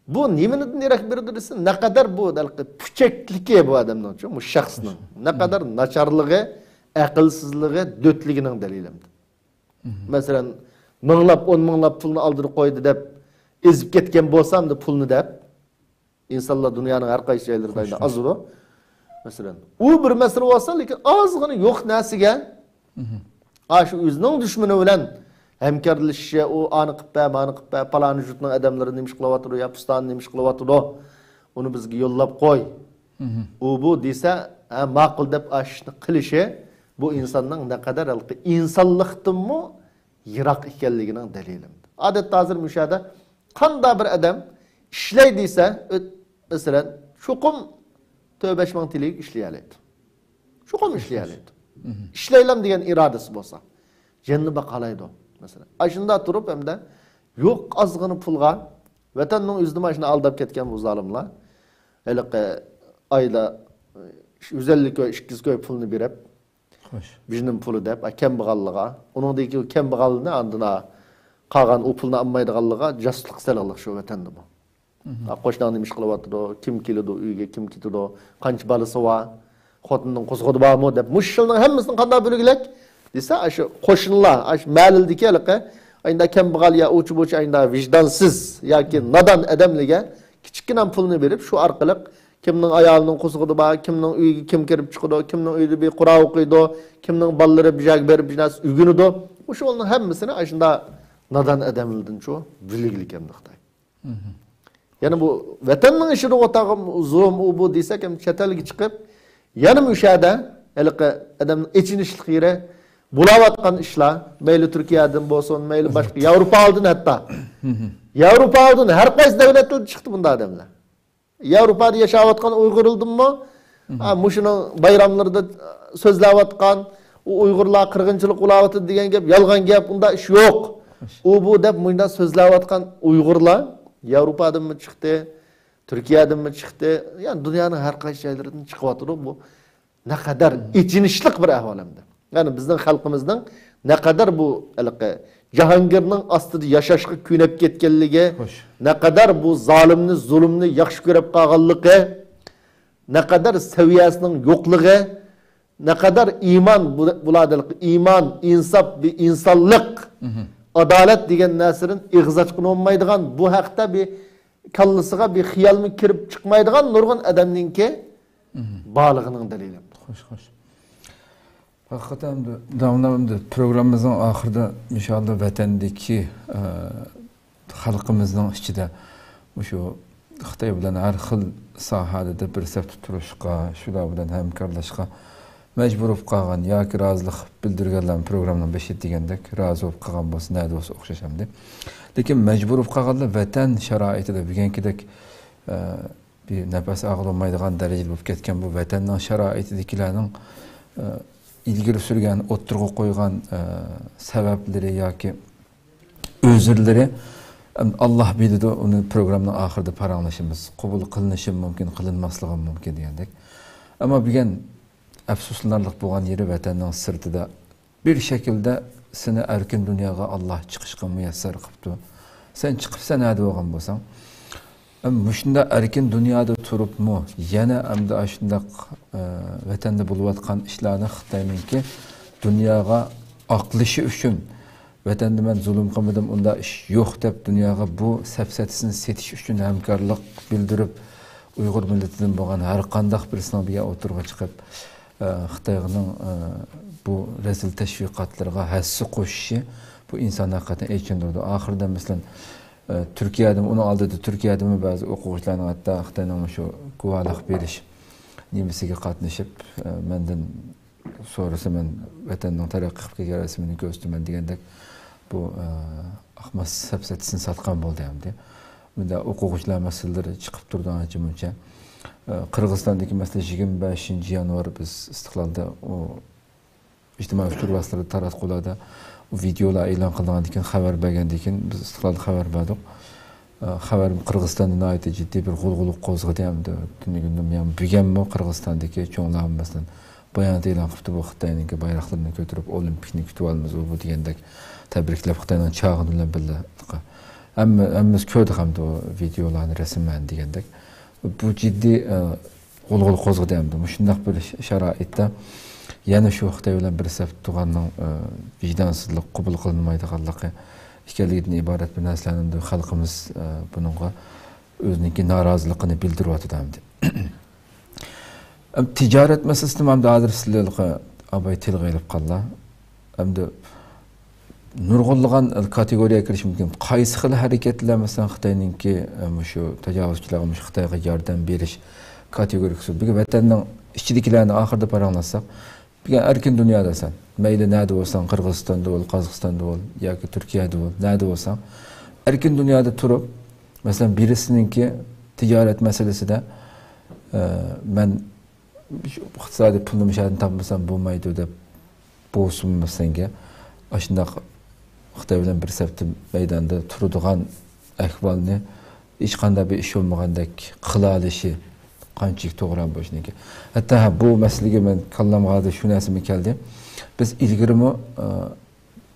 S2: Bu nimenin direkt bir durursun. Ne kadar bu püçekliği bu adamdan çok, bu şahsının. Ne kadar naçarlığı, akılsızlığı, dötlüğünün delilimdi. Mesela mınlap, 10 mınlap pulunu aldırıp koydu deyip, ezip ketken bolsam da pulunu deyip, insanlar dünyanın her kayış şeylerinde az olur. Mesela, o bir mesele olsa, lakin azgını yok nesigen, şu özünün düşmanı bilen, hemkarlışya o anı qıppa, palanı jutun adamları demiş qılavatır, ya pustan demiş qılavatır o. Onu bizge yollap koy. O bu dese, maqıl dep aşını qilişi, bu insanın ne kadar insanlıktan mı yirak ekanliginin delili. Adette hazır müşahede kanda bir adam işleydiyse mesela şukum tövbeşman tilik işleyeliydi. Şukum işleyeliydi. İşleylem diyen iradesi olsa. Cenni bakalaydı o mesela. Aşında durup hem de yok azgını pulga vatanın yüzünü başına aldap ketken bu zalimler. Hele ayda 150 köy, 200 köy pulunu birep. Bizning pulu dep, kembagallığa. Onun da ki kembagallığı andına qagan o pulunu almaydiganlığa jaslık selalıq şu vatanda bu. Qoşnağını iş qılıp o, kim kelidi uyga, kim ketidi o, qancha balası var, xotinning qo'zg'adi bormi deb. Mushilning hammasini qanday belgilak desa, shu qo'shinlar, shu ma'lildiki haliqa ayda kembagal ya uchi-buchi ayda vijdonsiz yoki nodon odamlarga kichkina pulni berib, shu orqali kimning ayolining qo'zg'adi bor, kimning uyiga kim kirib chiqadi, kimning uyida bir Qur'on o'qiydi, kimning ballalari bijak berib binas uyg'unidi. O'shuning hammasini shunda nodon odamlardan shu bilgilik ham nuqtay. Yani bu vatanning ishini o'tag'im zo'm u bu desak ham chatalga chiqib, yana müşahede elqi adamning ichinishlik yeri bulayotgan ishlar, mayli Turkiyadan bo'lsin, mayli boshqa Yevropadan hatto. Yevropadan har qaysi davlatdan chiqdi bunda odamlar. Yevropada yashayotgan Uyg'urildimmi? Mushuni bayramlarda so'zlayotgan u Uyg'urlar qirg'inchilik qilyapti degan gap yolg'on gap, unda ish yo'q. U bu deb bunda so'zlayotgan Uyg'urlar Yevropadan mı çıktı, Türkiye'den mi çıktı? Yani dünyanın her qaysi yerlerinden çıkıvatır bu. Ne kadar içinişlik bir ahvalimde. Yani bizden halkımızdan ne kadar bu Cahangir'nin aslında yaşaşkı künep ketkenligi, ne kadar bu zalimni, zulümni yaxşı görüp qalğanlığı, ne kadar seviyesinin yokluğu, ne kadar iman iman, insaf, bir insanlık, adalet degen nasirin ig'zaçqın olmaydigan bu haqda bir kallısıga bir xiyalmi kirib chiqmaydigan nurg'un adamninki bağlığının delili.
S1: Xo'sh. Hakikaten davamında programımızın ahırda inşallah vatandaki xalqimizning ichida şu Xitoy bilan har xil sohada bir saf turishga, shular bilan hamkorlashishga mecbur bo'lib qolgan yoki rozilik bildirganlar programning beshi degandek rozi bo'lib qolgan bo'lsa, nada bo'lsa o'xshashamdi. Lekin mecbur bo'lib qolganlar vatan sharoitida bo'lgankidek bir nafas og'ilmaydigan darajada bo'lib ketgan bu vatanning sharoitidagilarning ilgari surgan, o'ttirg'a qo'ygan sabablari yoki o'zirlari Allah biladi, uni programning oxirida paranglashimiz, qabul qilinishi mumkin, qilinmasligi mumkin degandek. Ammo bugun afsuslanarlik bo'lgan yeri vatanning sirtida bir şekilde seni erkin dunyoga Allah chiqishga muyassar qilibdi. Sen chiqibsan nada bo'lgan bo'lsang, shunda erkin dunyoda turibmi, yana hamda shundaq vatanda bo'layotgan ishlarni Xitoyninki dunyoga oqlishi uchun vatanda men zulm qilmadim, unda ish yo'q deb dunyoga bu safsatisini setish uchun hamkorlik bildirib, Uyg'ur millatidan bo'lgan har qanday bir sinobiga o'tirg'a chiqib Xitoyning bu rezil teşvikatlarga hassi qo'shishi bu inson haqiqatan echindirdi. Oxirida masalan Turkiyada uni oldida Turkiyada ba'zi o'quvchilarning hatto Xitoyning shu guvohlik berish nimasiga qatnashib mendan so'rasa men vatanning taraqqiy qilib kelgan rasmini ko'rsataman degandek bu ahmas safsatisini satgan bo'ldi hamda. Bunda o'quvchilar masalalari chiqib turdi ancha-muncha. Qirg'izistondagi masalan 25 yanvar biz Istiqlolda o ijtimoiy usul vositalarida taratqularda videolar e'lon qilingan ekan, xabar bergandan keyin biz Istiqlolda xabar berdik. Xabar Qirg'izistonda aytdi jiddiy bir g'ulg'ullik qo'zg'adi hamda tunigunda men bugunmi Qirg'izistondagi cho'nglar masalan bayonot e'lon qildi, bu Xitoyning bayroqlarini ko'tarib olimpikni kutib olamiz bu degandek tabriklab Xitoyning chog'ini bilan birga hammamiz ko'rdik hamda o videolarni rasmlarni degandek bu ciddi g'ulg'ul qo'zg'adi hamda shundoq bir sharoitda yana shu Xitoy bilan bir saf turganning vijdonsizlik qabul qilinmaydiganligi ekanligidan iborat bir narsalarni xalqimiz buningga o'zining noroziligini bildiryapti hamda. Tijorat masalasida ham hozir sizlarga abay tilga ilib qoldilar. Hamda nurg'unlagan kategoriyaga kirish mumkin. Qaysi xil harakatlar masalan Xitoyninki shu tajovuzchilarga Xitoyga yordam berish kategoriyasi. Bugun vatanning ichidagilarni oxirida paranglasak, Bir erkin dünyada sen. Meyli nerede olsan, Kırgızistan'da ol, Kazakistan'da ol, ya ki Türkiye'de ol, nerede olsan. Erkin dünyada turup, mesela birisininki ticaret meselesi de ben iqtisadi pulni mishadini topmasam bo'lmaydi deb bo'lsin senga ashundoq Xitoy bilan bir septi maydonda turadigan ahvolni hech qanday bir ish bo'lmagandek qila olishi qanchalik to'g'ri bo'lishniki. Hatto bu masalaga men kallamga shu narsami keldi. Biz ilgirimi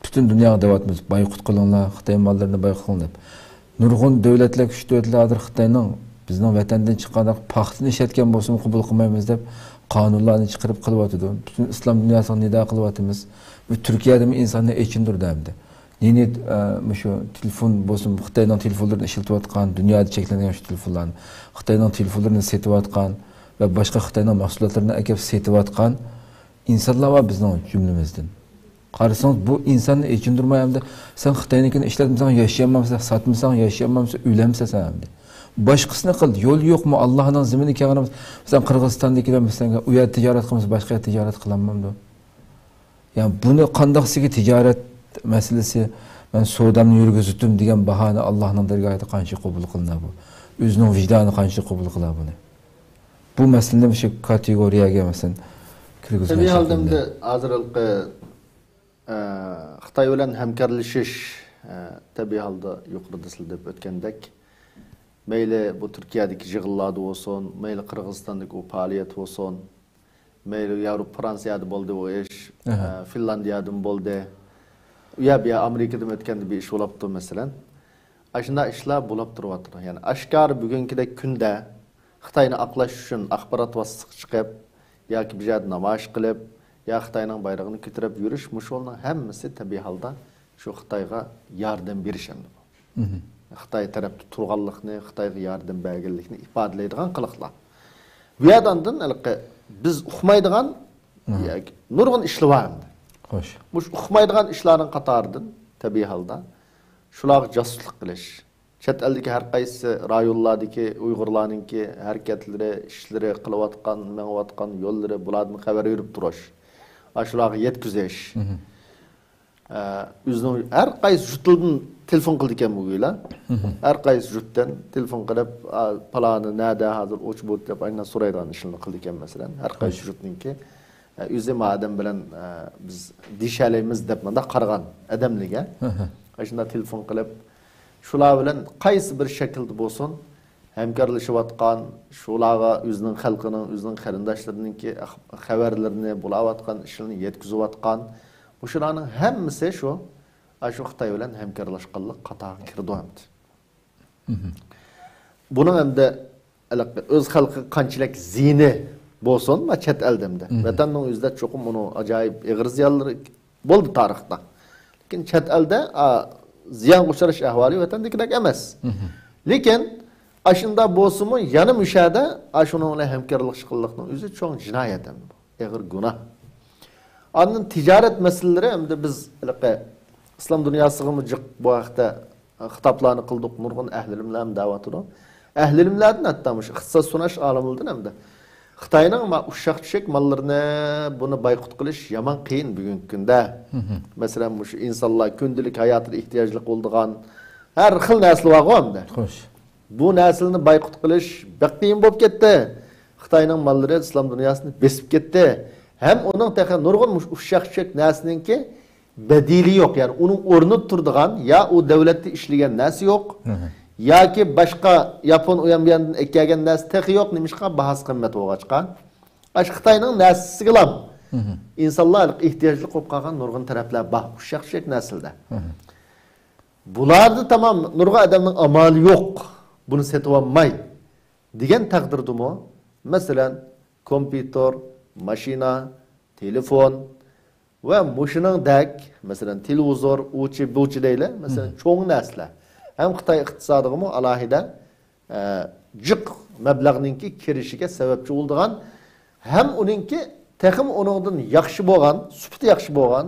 S1: butun dunyoga deyapmiz, boyqut qilinglar, Xitoy mollarini boyqut qiling deb. Nurg'un davlatlar, kuch davlatlardir Xitoyning bizning vatandan chiqqanda paxtini ishlatgan bo'lsin qabul qilmaymiz deb qonunlarni chiqarib qilyotdi. Butun islom dunyosini nido qilyapmiz. Bu Turkiyada insonni echindirdi hamda. Yeni şu telefon bo'lsin, Xitoyning telefonlarini ishlatayotgan, dunyoda cheklangan shu telefonlarni, Xitoyning telefonlarini setayotgan va boshqa Xitoyning mahsulotlarini akab setayotgan insonlar va bizning jumlamizdan. Qarasangiz bu insonni echindirmay hamda sen Xitoynikini ishlatmasang yashayolmaysan, satmasang yashayolmaysan, uylanmaysan hamda. Başkasını qil, yo'l yo'qmi? Allohning zimini kelganimiz. Sen Qirg'izistondagilar mesela u yer tijorat qilamiz, boshqa yer tijorat qilamanmi? Yani bunu qandaqsiga tijorat meselesi ben savdamni yurgizdim degan bahona Allohning dargohida qancha qabul qilinadi bu? O'zining vijdoni qancha qabul qiladi buni? Bu masalani shu kategoriyaga mesela kirgizgan.
S2: Tabii haldimda hozirgi Xitoy bilan hamkorlashish tabii halda yuqorida deb o'tgandek meyli bu Türkiye'deki jığıllarda olsun, meyli Kırgızistan'daki o faaliyet olsun, meyli Avrupa Fransa'da oldu o iş, Finlandiya'da oldu, ya bir Amerika'da ötkende bir iş olaptı mesela. Aşında işler bulup duruyordu. Yani aşkar bugünkü de günde Xitay'ını aqlaş üçün axbarat vasıtı çıkıp, ya ki bir yerde namaş kılıp, ya Xitay'nın bayrağını kütürüp yürüyüş, onun hemmisi tabii halda şu Xitay'a yardım verişemdi. Xitay tarafı turğanlıqni, Xitayga yardım berganlikni ifadelaydigan qiliqlar. Bu yerdandan biz uqmaydigan nurg'un ishlar var.
S1: Xo'sh.
S2: Bu uqmaydigan ishlarning qatoridan tabiiy holda shularga josuslik qilish, chet eldagi har qaysi rayonlardagi Uyg'urlarningki harakatlari, ishlari, qilayotgan, mengayotgan yo'llari bulardan xabar berib turish, shularga yetkazish. O'zining har qaysi jutildan telefon qildi ekan bu yila. Har qaysi jutdan telefon qilib, palani nada hozir o'chib o'tdi deb aynan so'raydigan ishni qildi ekan masalan. Har qaysi jutninki o'zi madam bilan biz dishalaymiz deb menda qaragan odamlarga shunda telefon qilib, shular bilan qaysi bir shaklda bo'lsin hamkorlashayotgan, shularga o'zining xalqining, o'zining qarindoshlarininki xabarlarini bulayotgan, ishini yetkazayotgan, shularning hammasi shu Xitoy bilan hamkorlashganlik qatoriga kirdi hamdi. Buning hamda o'z xalqi qanchalik ziyni bo'lsin, va chet eldimda. Vatanning o'zida cho'qim uni ajoyib ig'ir ziyonlari bo'ldi tarixda. Lekin chet elda ziyon uchrash ahvoli vatandagidek emas. Lekin ashunda bo'lsa-mu, yana mushada shuningla bilan hamkorlashganlikning o'zi cho'ng jinoyat hamdi. Ig'ir gunoh. Onun ticaret meseleleri hem de biz İslam dünyasıga mıcık bu haqda kitaplarını kıldık, nurgun ehlilimlerim davatıdı. Ehlilimlerden hatta ixtisas sunash alamıldın hem de. Xitayning uşaq tüşek mallarını bunu baykut qilish yaman qiyin bugünkü günde. Mesela şu insanlar gündelik hayatına ihtiyaçlık olduğun her xil nesli var hem de. Bu neslini baykut qilish bek qiyin bo'lib ketdi. Xitayning malları İslam dünyasını besip ketdi. Hem onun tekrar nurgun uşaq tüşek neslinki bedeli yok. Yani onun ornu turduğun ya o devlette işleyen nesi yok. Ya ki başka yapın uyanmayan ekleyen nesi tek yok. Nemişka bahas kıymet oğaçkan. Xitayning nesisi gilam. İnsanlar ihtiyaçlı kopkagan nurgun taraflar bah. Uşaq tüşek nesilde. Bularda tamam nurgun adamın amali yok. Bunu setuvanmay. Digen takdirdi mu? Mesela kompüter, maşina, telefon ve muşunun dek, mesela televizor, uçi, buçi deyle, mesela çoğun nesle. Hem Xitay iqtisadiga mu alahida jiq mablag'ninki kirishiga sababchi bo'lgan, hem uninki texim onundan yaxshi bo'lgan, sufati yaxshi bo'lgan,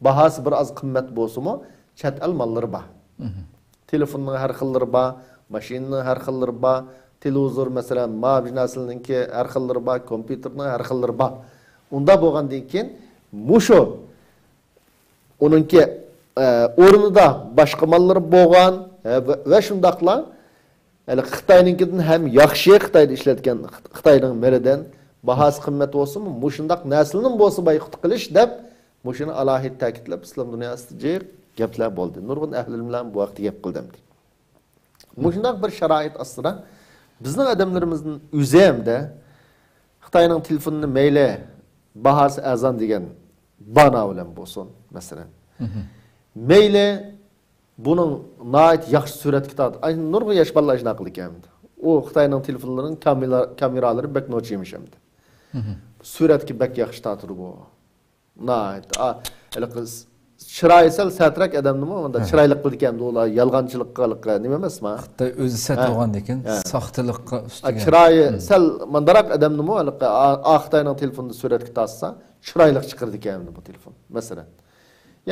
S2: bahasi bir az qimmat bo'lsa-mu, chet el mollari bor. Telefonning har xillari bor, mashinaning har xillari bor. Televizor mesela mavj naslninki har xillari bor, kompüterning har xillari bor. Unda bo'lgandan keyin mushu onunki o'rnida boshqa mallar bo'lgan va shundaqla Xitoyninkidan ham yaxshi Xitoyda ishlatgan Xitoyning miridan bahos qimmat bo'lsinmi, mushundaq naslning bo'lsa boyqut qilish deb mushuni alohida ta'kidlab islom dunyosida gaplar bo'ldi. Nurg'un ahli bilan bu vaqtda gap qildim. Mushundaq bir sharoit ostida bizning odamlarimizning o'zi hamda Xitoyning telefonini mayli bahos azon degan bana bilan bo'lsin, masalan. Mayli bunun nait yaxshi suratga tortib, ay nurg'un yosh bolalar shuna qildi ekan. U Xitoyning telefonlarining kameralari bak nochiymish hamda. Suratga bak yaxshi tortib bu. Nait, qiz chiroysal satrak odamnimi unda chiroyli qildi ekan, ular yolg'onchilikqa nima emasmi?
S1: Xitoy o'zi satolgan ekan, soxtalikqa ustiga.
S2: Chiroyi sal mandaroq odamnimi Xitoyning telefonida suratga tortsa, chiroyli chiqirdi ekan bu telefon, masalan.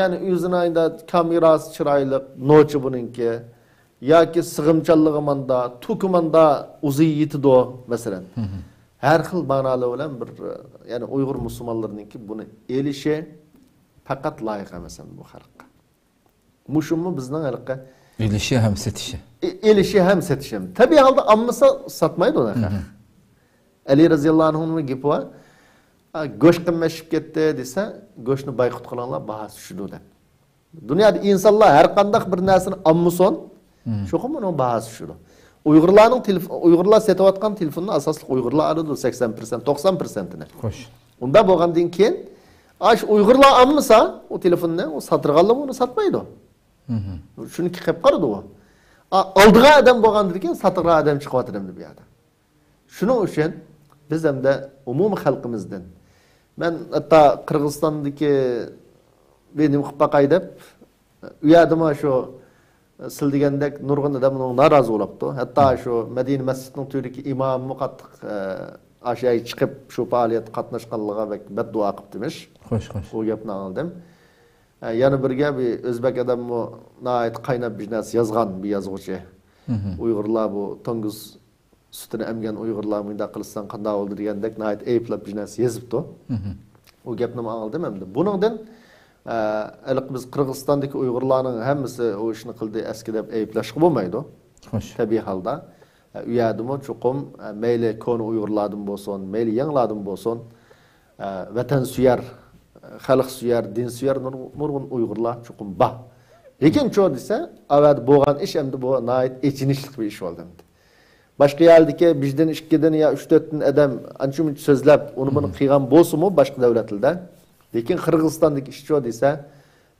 S2: Yani yüzüne ayında kamerası çıraylık, noçu bununki, ya ki sığımçallığı manda, tukumanda uzu yitido mesela. Her xil manalı olan bir, yani Uygur Müslümanlarınınki bunu elişe fakat layık mesela bu harika. Muşummu bizden harika.
S1: Elişe hem setişe.
S2: Elişe hem setişe. Tabi halde ammasa satmaydı ona. Ali radıyallahu anh'ın gibi var. Go'sht qimmatishib ketdi desa, go'shtni boyqut qilinglar, bahasi tushdi deb. Dunyoda insonlar har qanday bir narsani ammuson, shuqim uning bahasi tushdi. Uyg'urlar setayotgan telefonni asosli Uyg'urlar oladi 80%, 90%ni. Xo'sh. Unda bo'lgandan keyin, ash Uyg'urlar ammasa, o telefonni o satirganlar uni satmaydi. Shuniki qilib qaradi u. Oldigan odam bo'lgandan keyin satirgan odam chiqyapti deb bu yerda. Shuning uchun biz ham da umumiy xalqimizdan ben hatta Kırgızistan'daki benim qıpaqay deb uyadima şu sildigandek nurg'un adamning norozi bo'libdi. Hatta şu Medine masjidining to'ridagi imomni qattiq aşağı chiqib shu faoliyat qatnashganligiga beddua qilibdimish. Xo'sh. O gapni oldim. Yana birga bir o'zbek odamni nayt qaynab biznes yozgan bir yozuvchi. Uyg'urlar bu Tongiz sütünü emgen Uygurlar mıyda kılırsan qanday oldu degandek nayt eyplab bir narsa yozibdi. O gapni aldım hem de. Buningdan biz Qirg'izistondagi Uygurlarning hammasi o ishni qildi eski deb eyplashga bo'lmaydi. Tabiiy holda u yerdimi chuqum mayli koni Uygurlardan bo'lsin, mayli yangilardan bo'lsin, vatan suyar, xalq suyar, din suyar nurg'un Uygurlar chuqum bor. Lekin cho desa, avval bo'lgan ish endi bu nayt echinishlik bir ish bo'ldi. Başka yerdeki bizden 2'den ya 3-4'ten adam ançumit sözlep onu bunu qilgan bo'lsa-mu başka devletlarda. Lekin Qirg'izistondagi ishchi desa,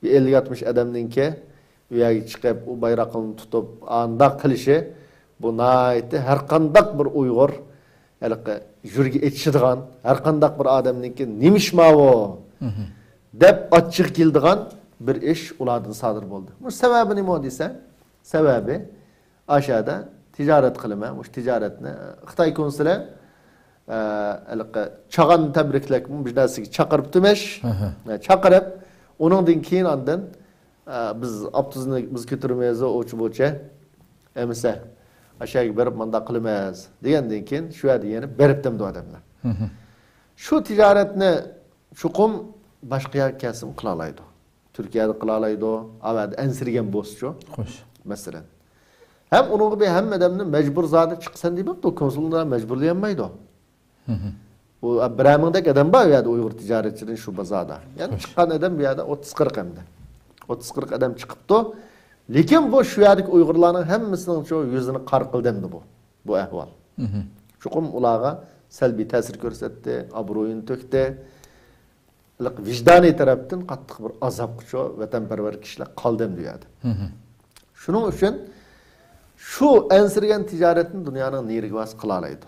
S2: bir 50-60 adamninki u yerga chiqib u bayroqni tutib anda qilishi bu nayt har qanday bir Uyg'ur haliqi yurgi etishadigan har qanday bir odamninki nimishmavo deb ochiq keldigan bir ish ulardan sodir bo'ldi. Bu sababi nima desa, sababi aşağıda ticaret qilma, mush ticaretni Xitoy konsuli chag'an tabriklak biznasiga chaqiribdimesh. Chaqirib, uningdan keyin ondan biz avtobuzni biz ko'tarmaymiz, o'chi bo'cha. Emisa aşağıya berib manda qilmaymiz degandan keyin shu yerda yana beribdim bu odamlar. Shu tijoratni chuqum boshqa yer kasb qila oladi. Turkiyada qila oladi, avada ansirgan bo'lsa-chu. Xo'sh. Masalan hem onun gibi hem adamın mecbur zaten çıksan diye bak da konsulunda mecburlayamaydı. O Brahman'daki adam var ya da Uygur ticaretçinin şu bazada. Yani çıkan adam bir yerde 30-40 hem de. 30-40 adam çıkıptı. Lekin bu şu yerdeki Uygurların hemmisinin çoğu yüzünü kar kıldımdı bu ehval. Çukum ulağa selbi tesir görsetti, abroyun tökte. Vicdani taraftan kattık bir azap çoğu vatanperver kişiler kaldım diyordu. Şunun için şu ensirgen ticaretin dünyanın nirgivası kılalaydı.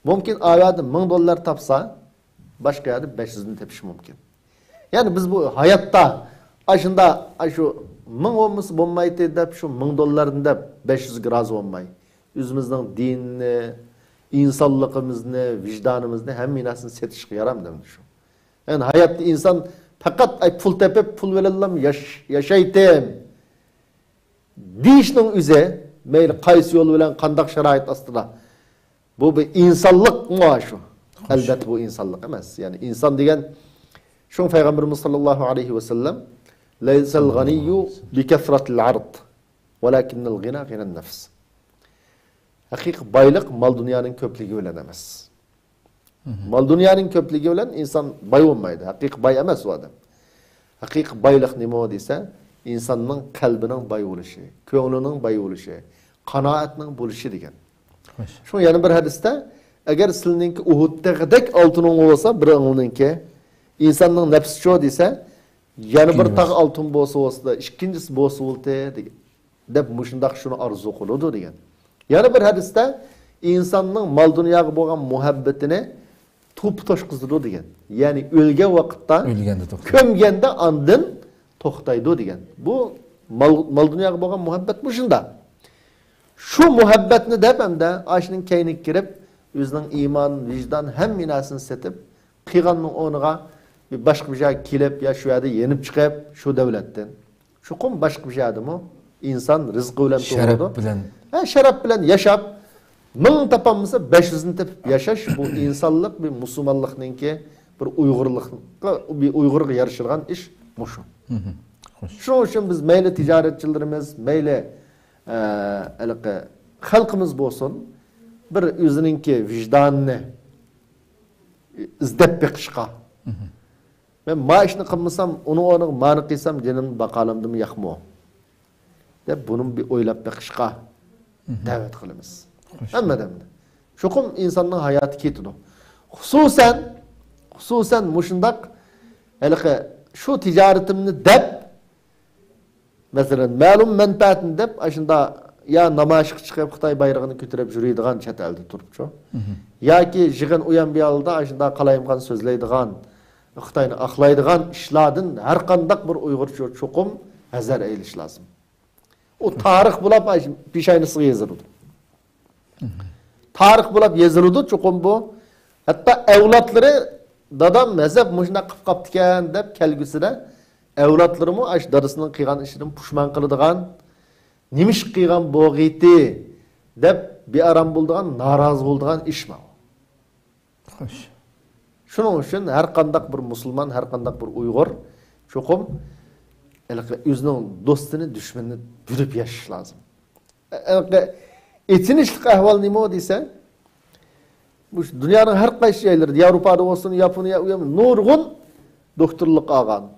S2: Mümkün ayada $1000 tapsa, başka yerde 500'ünü tepiş mümkün. Yani biz bu hayatta, aşında şu 1000 olması olmaydı da şu $1000'ın da 500 razı olmayı. Yüzümüzden dinini, insanlığımızını, vicdanımızını hem minasını setişki yaram demiş şu. Yani hayatta insan fakat pul tepip pul verelim yaşaytım. Dişinin üze meyli qaysi yol bilen kandak şerait aslında. Bu bir insanlık mı şu? Elbette bu insanlık emas. Yani insan degen şu Peygamberimiz sallallahu aleyhi ve sellem leysel ganiyyu bi kesratil ard velakinnel gina ginen nefs. Hakik baylık mal dünyanın köplüğü bilen emas. Mal dünyanın köplüğü bilen insan bay olmaydı. Hakik bay emas o adam. Hakik baylık nima dese insanın kalbinin bay oluşu, köңlünün bay oluşu, kanaatinin buluşu degen. Şu yani bir hadiste eğer sizinki Uhud'daki altının olsa bir onunki insanın nefsi şu dese yani bir tağ altın bolsa da ikincisi bolsa olsa dep muşundaq şunu arzu kılıdı degen. Yani bir hadiste insanın mal dünyaga bolgan muhabbetini tup toşqızdı degen. Yani ölgen vaqtda kömgende andın toxtaydı degen. Bu mal dünyaga bolgan muhabbet muşunda. Şu muhabbetini dep hem de aşının keynik girip özünün iman, vicdan hem minasını setip qiyganın onuğa bir başka bir şey kilip ya şu yerde yenip çıkıp şu devletten. Şu kum başka bir şey adı mı? İnsan rızkı bilen doğru. Şarap bilen yaşap. Mın tapanmasa 500'ünü tepip yaşaş. Bu insanlık bir musulmanlıknınki bir uygurluk, bir uygurga yarışırgan iş muşu. Şunun için biz meyle ticaretçilerimiz, meyle halkımız bolsun bir özününki vicdanını izdep bekişqa. Ben maaşını kılmasam, onu mani kıysam canım bakalamdım yakma. De bunun bir oylap bekişqa davet kılımız. Emmedem de. Şokum insanın hayatı ketidu. Hususen muşundak şu ticaretimni dep mesela malum menfaatini dep aşında ya namaşık çıkıp Xitay bayrağını kötürüp jürüydigan chet elde turupçu. Ya ki jigin uyan bir alda aşında qalayımgan sözleydigan Xitayni aqlaydigan işladın her kandak bir Uygurça çokum hazır eyliş lazım. O tarih bulap pişaynısı yazıldı. Tarih bulap yazıldı çokum bu. Hatta evlatları dadam mezhep muşuna qıp-qaptiken dep kelgüsüne evlatlarımı aş darısının qıygan işinin puşman kılıdıgan nimiş qıygan boğiti dep bir aram bulduğun narazı bulduğun iş mi?
S1: Hoş.
S2: Şunun için her kandak bir Müslüman, her kandak bir Uygur çokum özünün dostunu, düşmanını bürüp yaşaş lazım. Etinişlik ahval nima dese bu dünyanın her qaysi yerlerinde Avrupa'da olsun, Japonya, nurgun doktorluk ağan,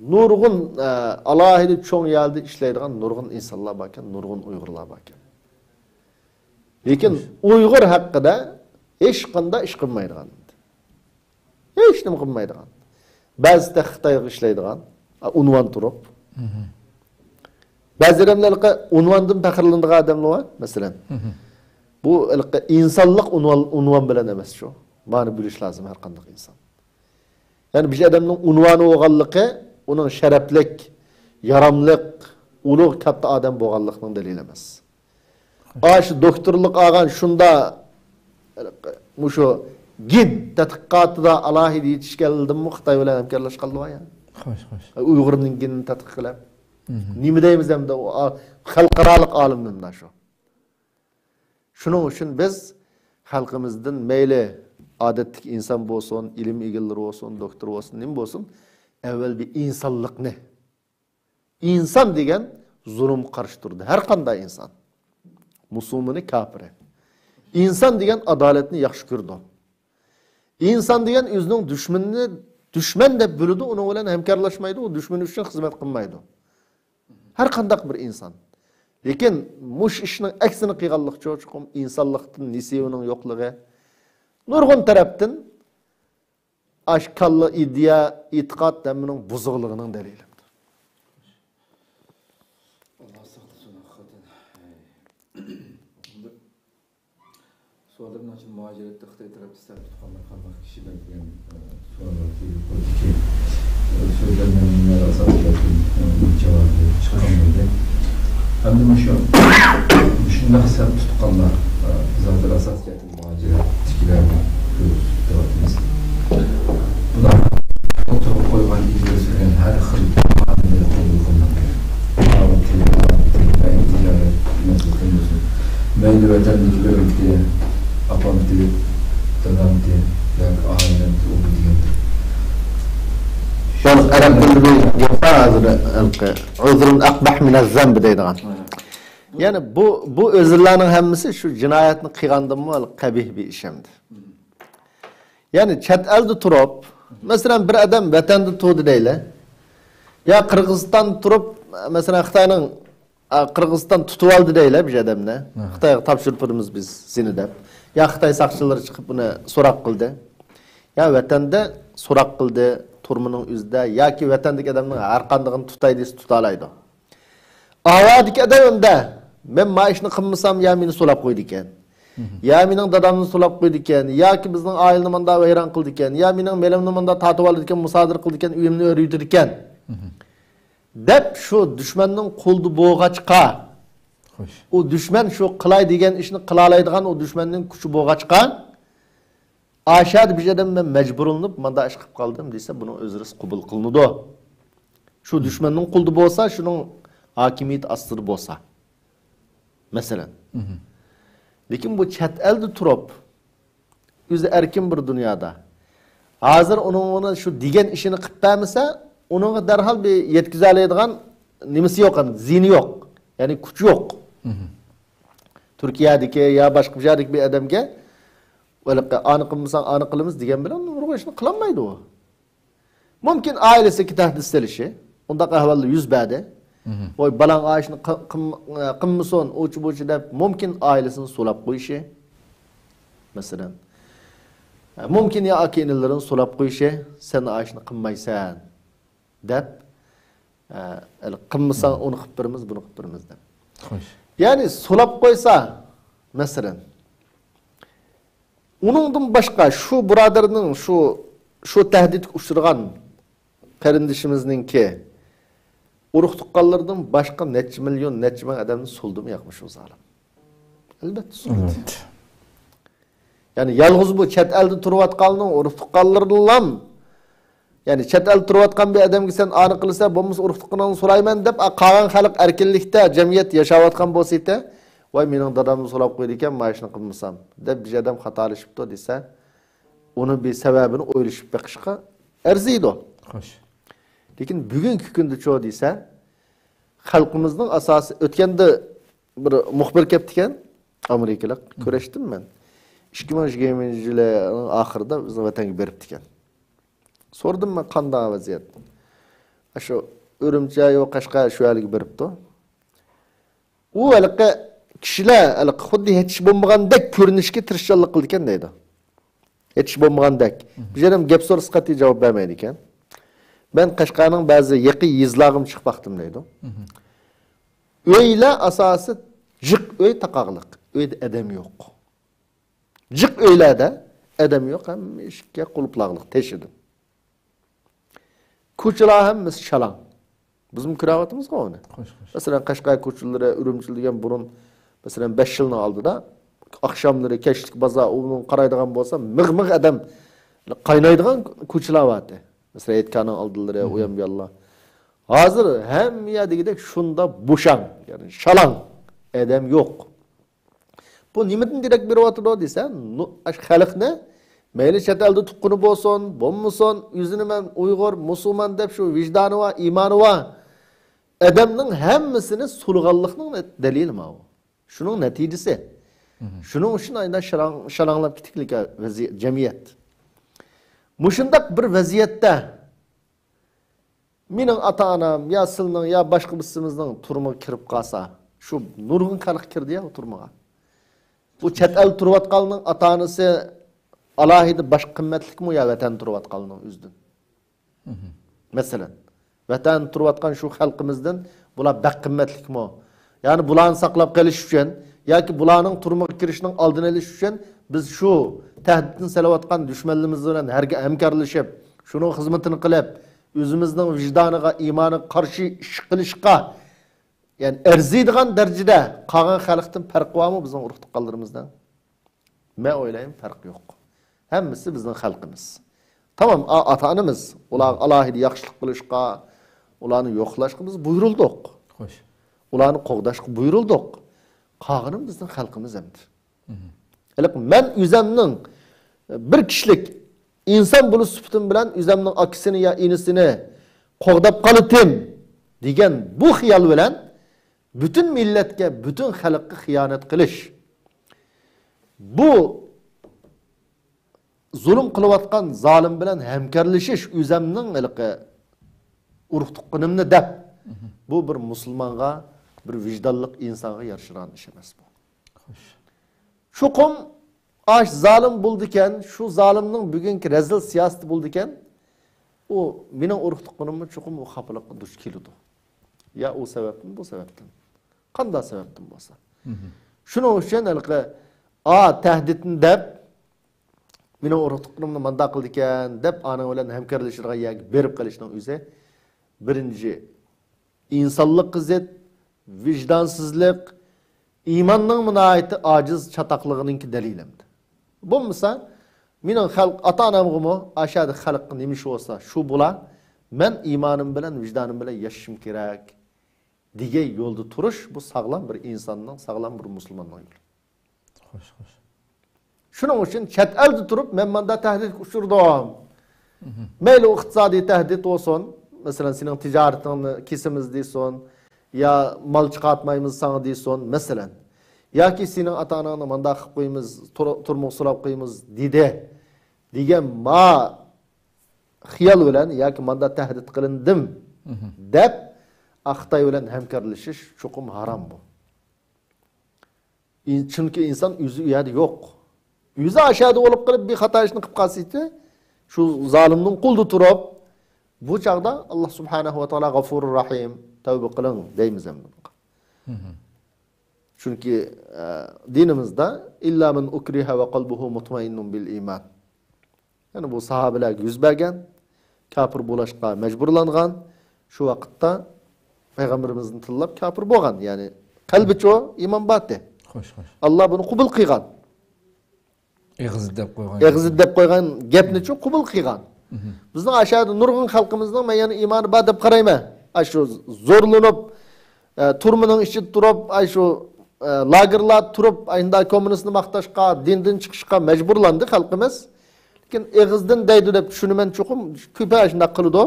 S2: nurgun alahide çoğun yerde işleydiğin nurgun insanlar bakın, nurgun Uygurlar bakın. Lekin Uygur hakkında hiç kanda iş kılmaydiğin. Hiç nima kılmaydiğin. Bazı da Xitayga işleydiğin, unvan turup. Bazı adamlar unvandan fakirlandığı adamlar var mesela. Bu insanlık unvan bilen emas şu. Mani biliş lazım her kandak insan. Yani bir adamın unvanı oğallığı onun şereflik, yaramlık, uluq katta adam boğallıqның delili emas. Aşı doktorluk ağan şunda muşu gid tadqiqatıda alahid yetişkeldim mi Xitay bilen hamkorlashqanlar var ya. Xo'sh. Uyg'urning ginini tadqiq qilib. Nima deymiz hamda xalqarалық olimdan şu. Şunun için biz halkımızdan meyle adetlik insan bolsun, ilim egilleri olsun, doktor olsun, nima bolsun, evvel bir insanlık ne? İnsan degen zulüm karıştırdı. Her qanday insan. Musulmani kafiri. İnsan degen adaletini yaxshi ko'rdi. İnsan degen özünün düşmanını düşman deb bildi, onun bilan hamkorlashmaydi, o düşmanı uchun xizmat qilmaydi. Her qanday bir insan. Lekin mush ishning aksini qilganlik cho'qim insonlikdan nisiyaning yo'qligi. Nurg'un tarafdan ashkalli ideya, e'tiqod damining buzuqligining dalili.
S1: So'zlarning uchun muajiratda Xitoy tarafida sal tutganlar qanday kishilar degan so'rovlar kelib qo'ydi. So'zlarning asosida javob chiqarmoqda. Hamda shu shunday sal tutganlar zaten asosiyati muajirat tiklarni ko'rib bular oturib qo'ygan izlashgan har xil ma'noda qo'llangan. Mayli vatandaşlar apam diye, dadam diye,
S2: Arap tilida bir gap bor hozir, uzrun aqbah min az-zamb deydigan. Yani bu özürlerinin hemmisi şu cinayetini kıygandım mı kabih bir işemdi. Yani chet elde turup, mesela bir adam vatanda tuğdu deyle, ya Kırgızistan turup, mesela Xitayning Kırgızistan tutup aldı deyle bir adamla, Xitayga tapşırpırımız biz seni de. Ya Xitay sakçıları çıkıp bunu sorak kıldı. Ya vatanda sorak kıldı turmunun üzde, ya ki vatandaki adamın arkandığını tutaydı, tutalaydı. Avadik adamda ben maaşını kılmasam ya beni solap koydu iken. Ya benim dadamını solap koydu iken. Ya ki bizden ailini manda vayran kıldı iken. Ya benim melemini manda tatıp aldı iken, musadır kıldı iken, üyümünü örüydür iken. Dep şu düşmanın kuldu boğaçka. O düşman şu kılay degen işini kılalaydıgan o düşmanın kuşu boğaçka. Aşağıda bir adam ben mecbur olunup manda iş kılıp kaldım deyse bunun özürüz kubul kılınıdı. Şu düşmanın kuldu bolsa şunun hakimiyet asırı bolsa. Mesela. Lekin bu chet elde turup yüzü erkin bir dünyada. Hazır onun şu digen işini kılıp vermese onun derhal bir yetkizaleydigan nimesi yok, zihni yok. Yani kuchu yok. Türkiye'deki ya başka bir yerdeki bir adamga öyle anı kılmasan anı kılımız digen bilen onun işini kılamaydı o. Mümkün ailesi ki tahdis selişi. Onda kahvallı yüz bade. Oy balan ağaçını kımmışson, uçu buçu dep, mümkün ailesini solap koyuşu. Mesela. Mümkün ya akinilerin solap koyuşu, sen ağaçını kımmaysan. Dep, kımmışsan onu kıpırımız, bunu kıpırımız dep. Yani solap koysa, mesela. Onundan başka, şu buradarının, şu tehdit uçurgan karindişimizin ki, uruk tuqqanlardan başka neçe milyon, neçe bin adamın soldu mu yakmış o zalim. Elbette soldu. Evet. Yani yalğız bu chet elde turuvatqanның uruk tuqqanlardan yani chet elde turuvatqan bir adam ki sen anı kılsa bomuz uruk tuqqanını sorayman dep qalan xalq erkinlikte cemiyet yaşavatqan bolsa vay mening dadamni solap qo'ydi ekan, mashina qilmasam deb bir adam xatolashibdi desa, onu bir sebebini o'ylashib beqishga arziydi. Xo'sh. Lekin bugungi kunda cho desa, xalqimizning asosi o'tganda bir muxbir kelibdi ekan, Amerikalar ko'rishdim men. 2020-yilning oxirida bizning vatanga beribdi ekan. So'rdim men qanday vaziyat. Shu Urumchi yo Qashqa shu yerga beribdi. U alqa kishilar alqa xuddi hech bo'lmagandek ko'rinishga tirishchilik qildi ekan deydi. Hech bo'lmagandek. Bir yerim gap so'rasa qat'iy javob bermaydi ekan. Ben Qashqarning bazı yaqi yizlag'im chiqib baqdim deydi. Uylar asası jiq uy taqoqliq. Uyda adam yo'q. Jiq uylarda adam yo'q, ham eshikka qulplaqliq teshidim. Ko'chalar hammasi shalang. Bizim kiravatımız qoldi. Masalan Qashqar ko'chalari Urumchi degan burun masalan 5 yilni oldida akşamları kechlik bozor o'rniga qaraydigan bo'lsa, mig' adam qaynaydigan ko'chalar vardı. Mesela etkanın aldıları uyan bir Allah. Hazır hem yerdeki şunda boşan yani şalan edem yok. Bu nimetin direkt bir vatıda desen halk ne? Meyli çetelde tutkunu bolsun, bommusun, yüzünü men Uygur, Musulman dep şu vicdanı var, imanı var. Edemnin hemmisini sulgallıkның delili mi o? Şunun neticesi. Şunun için aynen şalanlap kitiklik cemiyet. Muşundak bir vaziyette mening ata-anam ya sizning ya başka birimizning turmuga kirib qolsa, şu nurg'un qanaq kirdi ya turmuga. Bu chet el turayotganning ata-anasi alohida bosh qimmatlikmi ya vatan turayotganning o'zidan. Masalan, vatan turayotgan şu xalqimizdan bular baq qimmatlikmi? Yani bularni saqlab qolish uchun yoki bularning turmuga kirishining oldini olish uchun biz şu tehditini selayotgan düşmanlarimiz bilan hamkorlashib, şunun xizmatini qilib, o'zimizning vijdoniga, imoniga qarshi ish qilishga, yani arziydigan darajada qolgan xalqdan farq bormi bizning urug' tuqqanlarimizdan? Men o'ylayman farq yo'q. Hammasi bizning xalqimiz. Tamam, ata-onamiz ular alohida yaxshilik qilishga, ularni yo'qlashga biz buyurildik. Xo'sh. Ularni qo'g'dashga buyurildik. Qolganim bizning xalqimiz endi. Men o'zimning bir kişilik insan bulup süptüm bilen üzemnin akisini ya inisini qo'g'dab qolitim degan bu xiyol bilan bütün milletga, bütün xalqqa xiyonat qilish. Bu zulm qilayotgan zolim bilan hamkorlashish o'zimning ilqi urug' tuqqanimni deb bu bir musulmonga, bir vijdonli insonga yarashgan ish emas bu. Chuqum ash zolim bo'ldikan, shu zolimning bugungi razil siyosati bo'ldikan, u mening urug' tuqqanimni chuqum u xafalikqa duch keldi. Ya o sebepten bu sebepten. Qanday sebepten bo'lsa. Shuning uchun ilqi tahditin deb meni urug' tuqqanimni manda qildi ekan deb ana bilan hamkorlashishga yoki berib qilishning o'zi birinchi insonlik qizet, vijdonsizlik, iymonning munoyati ojiz chataqligining dalilimdi. Bo'lmasa mening xalq ota-onamg'imi ashadi xalqqa nima ish bo'lsa, shu bo'la, men iymonim bilan, vijdonim bilan yashashim kerak degan yo'lda turish bu sog'lom bir insonning, sog'lom bir musulmonning yo'li.
S1: Xo'sh, xo'sh.
S2: Shuning uchun chet elda turib, men menda tahdid uchirdim. Mayli iqtisodiy tahdid olsun, masalan sening tijoratingni kesimiz deyson, ya mal chiqartmaymiz sana deyson, masalan. Yoki sening ota-onangni menda qilib qo'yamiz, turmuq so'rab qo'yamiz dedi. Degan ma xiyol bilan yoki menda tahdid qilindim deb Xitoy bilan hamkorlashish chuqum harom bu. Chunki inson o'zi u yerda yo'q. O'zi ashada bo'lib qilib bir xato ishni qilib qolsa, shu zolimning qulda turib, bu chaqda Alloh subhanahu va taolo G'afurur Rahim, tavba qiling deymiz ham. Chunki dinimizda illa men ukriha va qalbuhu mutmainnun bil iman. Yani bu sahabelarga yuz bergan, kafir bo'lishga majburlangan, shu vaqtda payg'ambarimizni tillab kafir bo'lgan, ya'ni qalbicho iymon batdi.
S1: Xo'sh, xo'sh.
S2: Alloh buni qabul qilgan.
S1: Eg'iz deb qo'ygan
S2: gapni-chu qabul qilgan. Bizning ashada nurg'un xalqimizning men yana iymoni bor deb qarayman. Shu zo'rlanib, turmining ichida turib, shu lagerlar turib, ayında kommunistni maqtashga, dindan chiqishga majburlandi xalqimiz. Lekin eg'izdan deydi deb tushunaman chuqum, ko'pa shunda qildi.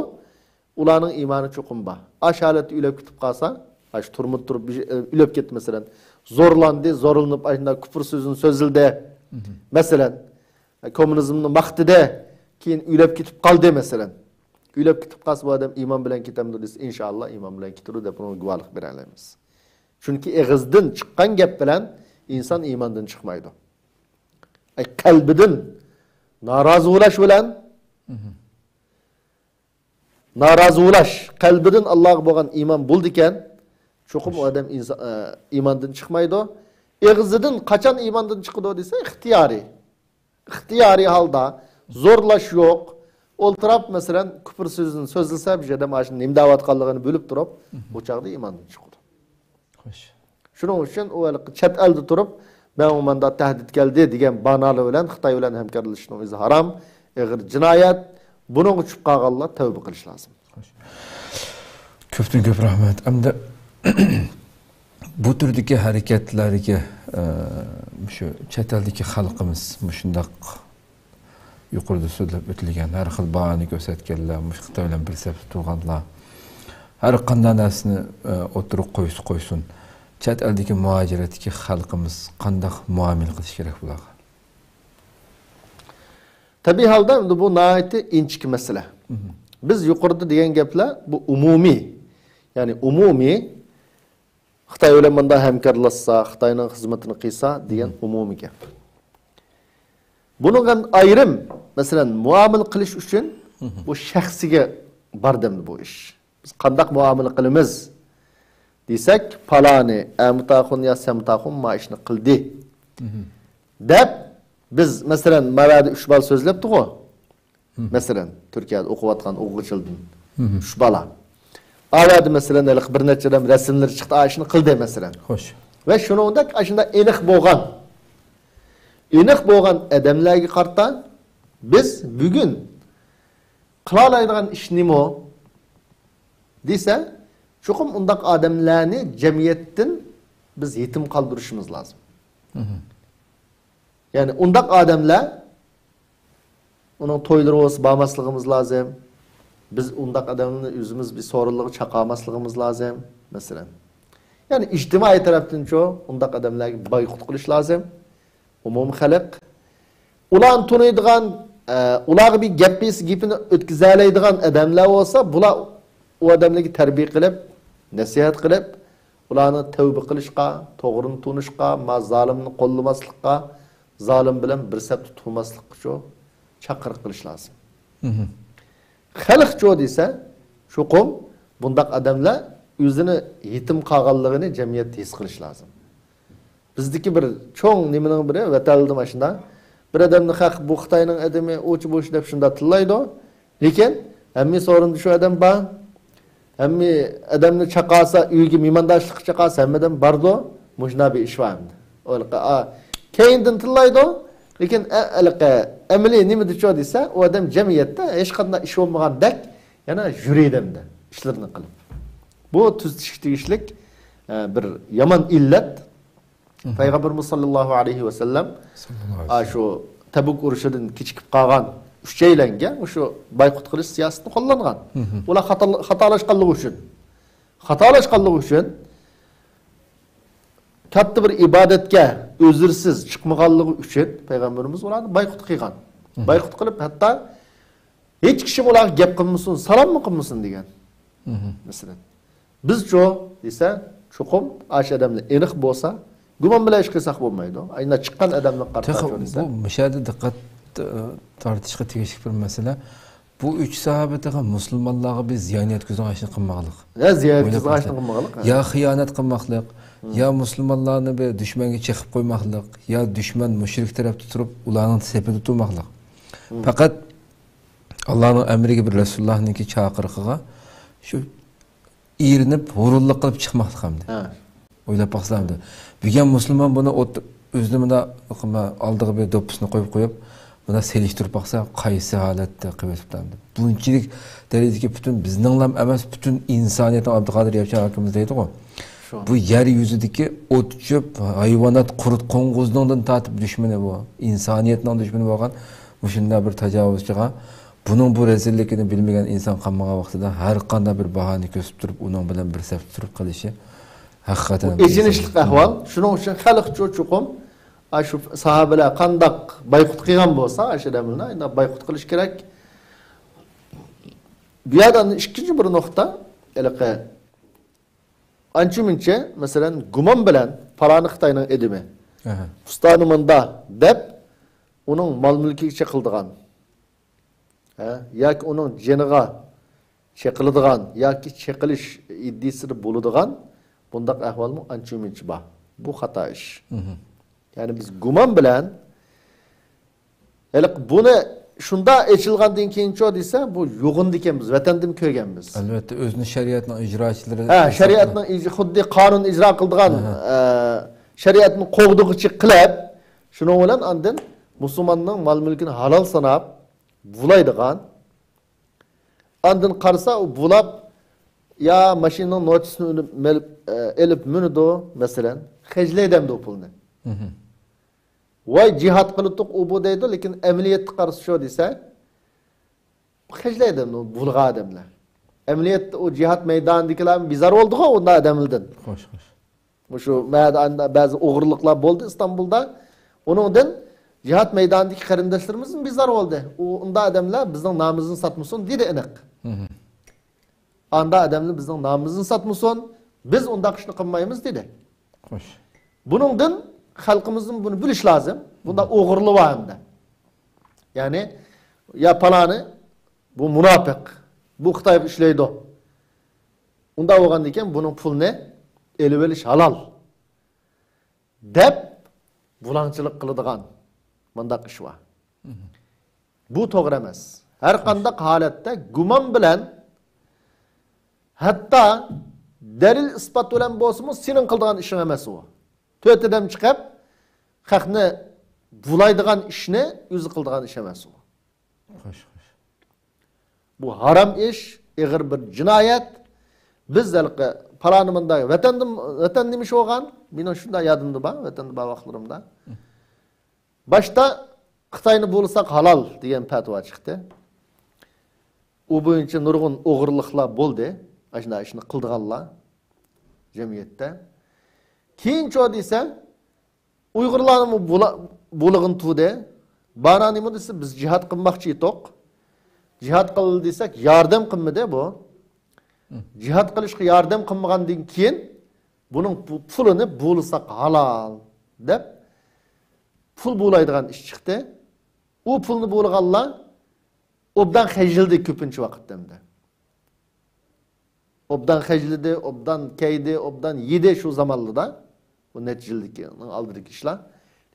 S2: Ularning iymoni chuqum bor. Ashalat o'lib ketib qolsa, shu turmib turib o'lib ketdi masalan. Zo'rlandi, zo'rlanib ayında kufr so'zini so'zildi. Masalan, kommunizmning vaqtida keyin o'lib ketib qoldi masalan. O'lib ketib qolsa bu odam iymon bilan ketamdi desa, inshaalloh iymon bilan ketadi deb uni guvohlik bera olamiz. Chunki eg'izdan chiqqan gap bilan inson iymondan chiqmaydi. Qalbidan norozi bo'lish bilan qalbidan Allohga bo'lgan iymon bo'ldi ekan, cho'qim odam iymondan chiqmaydi. Eg'izidan qachon iymondan chiqadi desa, ixtiyoriy holda zo'rlash yo'q. O'ltirib masalan kufr so'zini so'zilsa, bu yerda mashina nima da'vatqanligini bo'lib turib, bu chaqda iymondan chiqadi. Xo'sh. Shuning uchun u chet elda turib, men menda tahdid keldi degan banali bilan Xitoy bilan hamkorlashishning o'zi harom, og'ir jinoyat. Buning uchun qolganlar tavba qilish lozim.
S1: Ko'pdan ko'p rahmat. Hamda bu turdagi harakatlarga shu chet eldagi xalqimiz shundoq yuqorida so'zlab o'tilgan har xil bahoni ko'rsatganlar, Xitoy bilan bir safda turganlar, har qanday narsani o'tirib qo'ysin. Chet eldagi muhojiratdagi xalqimiz qanday muomala qilish kerak bularga?
S2: Tabiiy holda bu nihoyatda inchik masala. Biz yuqorida degan gaplar bu umumiy. Ya'ni umumiy Xitoy bilan menda hamkorlashsa, Xitoyning xizmatini qilsa degan umumiy gap. Buningdan ayrim, masalan, muomala qilish uchun bu shaxsiga bardamdi bu ish. Biz qanday muomala qilamiz desak, palani, amtaxun ya samtaxun ma ishni qildi deb biz masalan mavadi 3 bal so'zlabdi-ku. Masalan, Turkiyada o'qiyotgan o'quvchilardan 3 bala. Avadi masalan bir necha rasmlar chiqdi, ishni qildi masalan.
S1: Xo'sh.
S2: Va shuningdek ashunda aniq bo'lgan odamlarga qarta biz bugun qila oladigan ish nima desa, chuqum undaq odamlarni jamiyatdan biz yetim qoldirishimiz lozim. Yani undaq odamlar uning to'ylari bo'lsa bormasligimiz lozim. biz undaq adamını özümüz bir sorunluğu çaqamaslığımız lazım mesela. Yani ictimai tarafdan çoğu undaq adamlarga boykot qilish lazım. Umum xalq ulan tunuydigan, ularga bir gapini o'tkazalaydigan adamlar olsa, bular o adamlarga tarbiya qilib, nasihat qilib, ularni tavba qilishga, to'g'rini tunishga, zalimni qo'llamaslikqa, zalim bilan bir saf tutmaslikqa cho chaqiriq qilish lazım. Xalq cho desa, cho'qim bundaq adamlar o'zini yetim qolganligini jamiyatda his qilish lazım. Bizdeki bir çoğun nimenin biri vatandaşım aşında bir adamın hak bu Xitayning adamı uç boş deb şunda tillaydı. Lekin hamma sorun şu adam ba. Hamma adamni chaqasa uyga mehmondoshlik chaqasa hammadan bardo mujna bir ish vardı. Olqa keyindan tillaydı. Lekin alqa amali nima desa desa o adam jamiyatda hech qanday ish olmagandek yana yuraydi ishlarini qilib. Bu tuzishlik tegishlik bir yomon illat. Peygamberimiz sallallahu aleyhi ve sellem şu Tabuk urushidan kechikib qolgan uchaylarga o'sha boykot qilish siyosatini qo'llangan. Ular xatolashganligi uchun katta bir ibodatga o'zirsiz chiqmaganligi uchun payg'ambarimiz ularni boykot qilgan. Boykot qilib hatto hech kishi ularga gap qilmasin, salom qilmasin degan. Masalan, biz cho desa, cho'qim ash odamlar aniq bo'lsa Guman bilan ish qilsak bo'lmaydi. Aynan chiqqan odamni qarshi
S1: bu mishada diqqat tortishga tegishli bir masala. Bu üç sahabataga musulmonlarga biz ziyon yetkazishni qilmoqlik.
S2: Ya ziyon yetkazishni qilmoqlik.
S1: Ya xiyonat qilmoqlik, ya musulmonlarni bir dushmanga cheqib qo'ymoqlik, ya dushman mushrik tarafda turib ularning sepida turmoqlik. Faqat Allohning amriga bir Rasulullohning chaqirig'iga shu erinib, g'ururlik qilib chiqmoqlik hamdi. O'ylab baqsamdi. Bilgan musulmon buni o'zini buna oldiga bir do'ppisni qo'yib buna selishtirib baqsa qaysi holatda qilib o'tibdi. Bunchilik darajadagi butun bizning ham emas, butun insoniyatning Abduqodir Yavchan akamiz deydi-ku. Bu yer yuzidagi o't chöp, hayvonot, qurt qo'ng'izdan tatib dushmani bu. Insoniyatning dushmani bo'lgan shunday bir tajovuzchiga buning bu rezilligini bilmagan inson qolmagan vaqtida har qanday bir bahona ko'rsatib turib, uning bilan bir saf turib qilishi haqiqatan
S2: ejinishlik ahvol. Shuning uchun xalq cho'qim shu sahobalar qandaq boykot qilgan bo'lsa, o'sha odamlarni boykot qilish kerak. Bu yerdan ikkinchi bir nuqta, ancha-muncha masalan gumon bilan faloni Xitoyning edimi. Ustanimanda deb uning mol-mulkiga cheqildigan. Yoki uning jiniga cheqiladigan yoki cheqilish iddisida bo'ladigan bundaq ahvolmi ancha-muncha bor. Bu xato ish. Yani biz gumon bilan buni shunda echilgandan keyinchi desa bu yo'g'indi ekanmiz, vatandan ko'rganmiz.
S1: Albatta o'zini shariatning ijrochilari
S2: shariatning xuddi qonun ijro qiladigan shariatni qo'g'dug'ichi qilib, shuning bilan andin musulmonning mol-mulkini halol sanab bulaydigan. Andin qarsa u bulab ya mashinaning notisini elib minido masalan, xejlaydamdi o pulni. Vay cihat qilib u bu deydi, lekin amaliyatga qarshi shu desa, xejlaydi bulg'a odamlar. Amaliyatda o cihat maydonidagilar bizar oldi-ku unda odamlardan.
S1: Xo'sh.
S2: Shu ba'zi o'g'irliklar bo'ldi Istanbulda. Uningdan cihat maydonidagi qarindoshlarimiz bizar oldi. Unda odamlar bizning nomimizni satmasin dedi aniq. Anda odamlar bizning nomimizni satmasin, biz unda ishni qilmaymiz dedi.
S1: Xo'sh.
S2: Buningdan xalqimizning bunu bilish lazım. Bunda o'g'irlik var hamda. Yani ya palani bu munofiq, bu Xitoy ishlaydi. Unda bo'lgan ekan buning pulni elib olish halol deb bulanchilik qiladigan mundaq ish var. Bu to'g'ri emas. Har qanday holatda gumon bilan hatta dalil isbot bilan bo'lsa-mu sening qildigan ishing emas u. To'rt odam chiqib xalqni bulaydigan ishni o'zi qildigan ish emas u.
S1: Xo'sh.
S2: Bu haram ish, ig'ir bir jinoyat. Biz zalqi palonimda vatan nimish bo'lgan, mening shunday yodimda bor, vatanda bor vaqtlarimda. Boshda Xitoyni bo'lsak halol degan fatvo chiqdi. o boyunca nurgun oğurluqlar boldu. Aşına işini kıldıqanlar cemiyette. Keyinçe o deyse Uygurlarını bulağın tuğde. Bana neymi deyse biz cihat kılmakçı itok. Cihat kıldı deysek yardım kılmadı bu. Cihat kılışkı yardım kılmağından keyin bunun pulunu bulsak halal dep pul bulaydıgan iş çıktı. O pulunu bulğanlar obdan hecildi köpüncü vakitte. Obdan hecildi, obdan keydi, obdan yedi şu zamanlıda. Bu neticildeki aldırdık işler.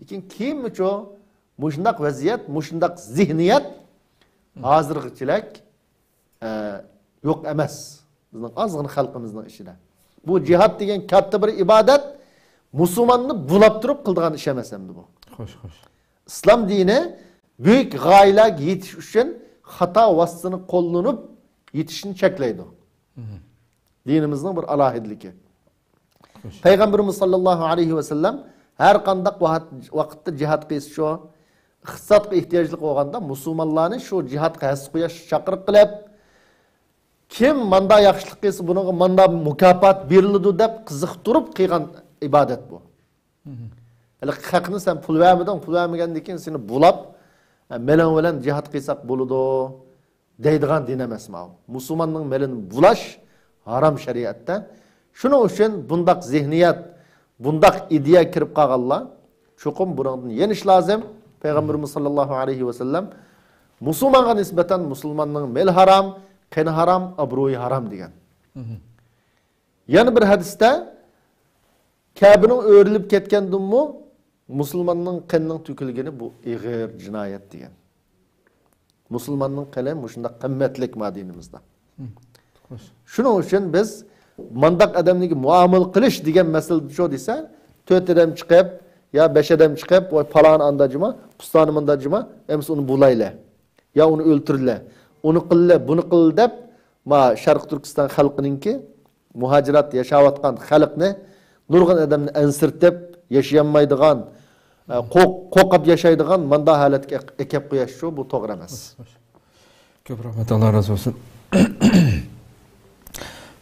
S2: Lekin kim mi ço? Muşundak vaziyet, muşundak zihniyet hazırgıçılık yok emez. Bizning azgın halkımızın işine. Bu cihat degen katta bir ibadet Müslümanını bulap durup kıldığan iş emas endi bu.
S1: Hoş.
S2: İslam dini büyük gayeler yetiş üçün hata vasfını kollanıp yetişini çekleydi. Dinimizin bir alahidliki. Peygamberimiz sallallahu aleyhi ve sellem her kandak vakitte cihat kıyısı şu ıhsatqa ihtiyaclık olganda Müslümanlarını şu cihatqa has qo'yash chaqiriq qilib kim manda yaxshilik qilsa bunga manda mukofot beriladi deb qiziqtirib qilgan ibodat bu. Hali haqni sen pul vermedin, pul vermegandan keyin seni bulab melan bilan cihat qilsak bo'ladi deydigan din emas bu. Müslümanning melini bulash haram shariatda. Shuning uchun bundaq zihniyat, bundaq ideya kirib qolganlar cho'qim bundan yenish lozim. Peygamberimiz sallallahu aleyhi ve sellem Müslümana nispeten Müslümanın mel haram, kan haram, abruyu haram degan. Yani bir hadiste Kabe'nin öğrilip ketkendim mu Müslümanın kanının tükülgeni bu igir cinayet degan. Müslümanın kanı muşunda kıymetlik madinimizde. Şunun için biz mandak adamniki muamel kılış degan mesele şu dese töt adam çıkıp ya 5 adam çıkıp o falan andacıma, pustanım andacıma ems onu bulayla. Ya onu öldürle. Onu kılle, bunu kıl dep ma Şarkı Türkistan halkınınki muhacirat yaşavatkan halkını nurgun adamını ensirtip yaşayamaydıgan, kokap yaşaydıgan manda haletke ekep koyaş şu bu doğru emas.
S1: Köp rahmet Allah razı olsun.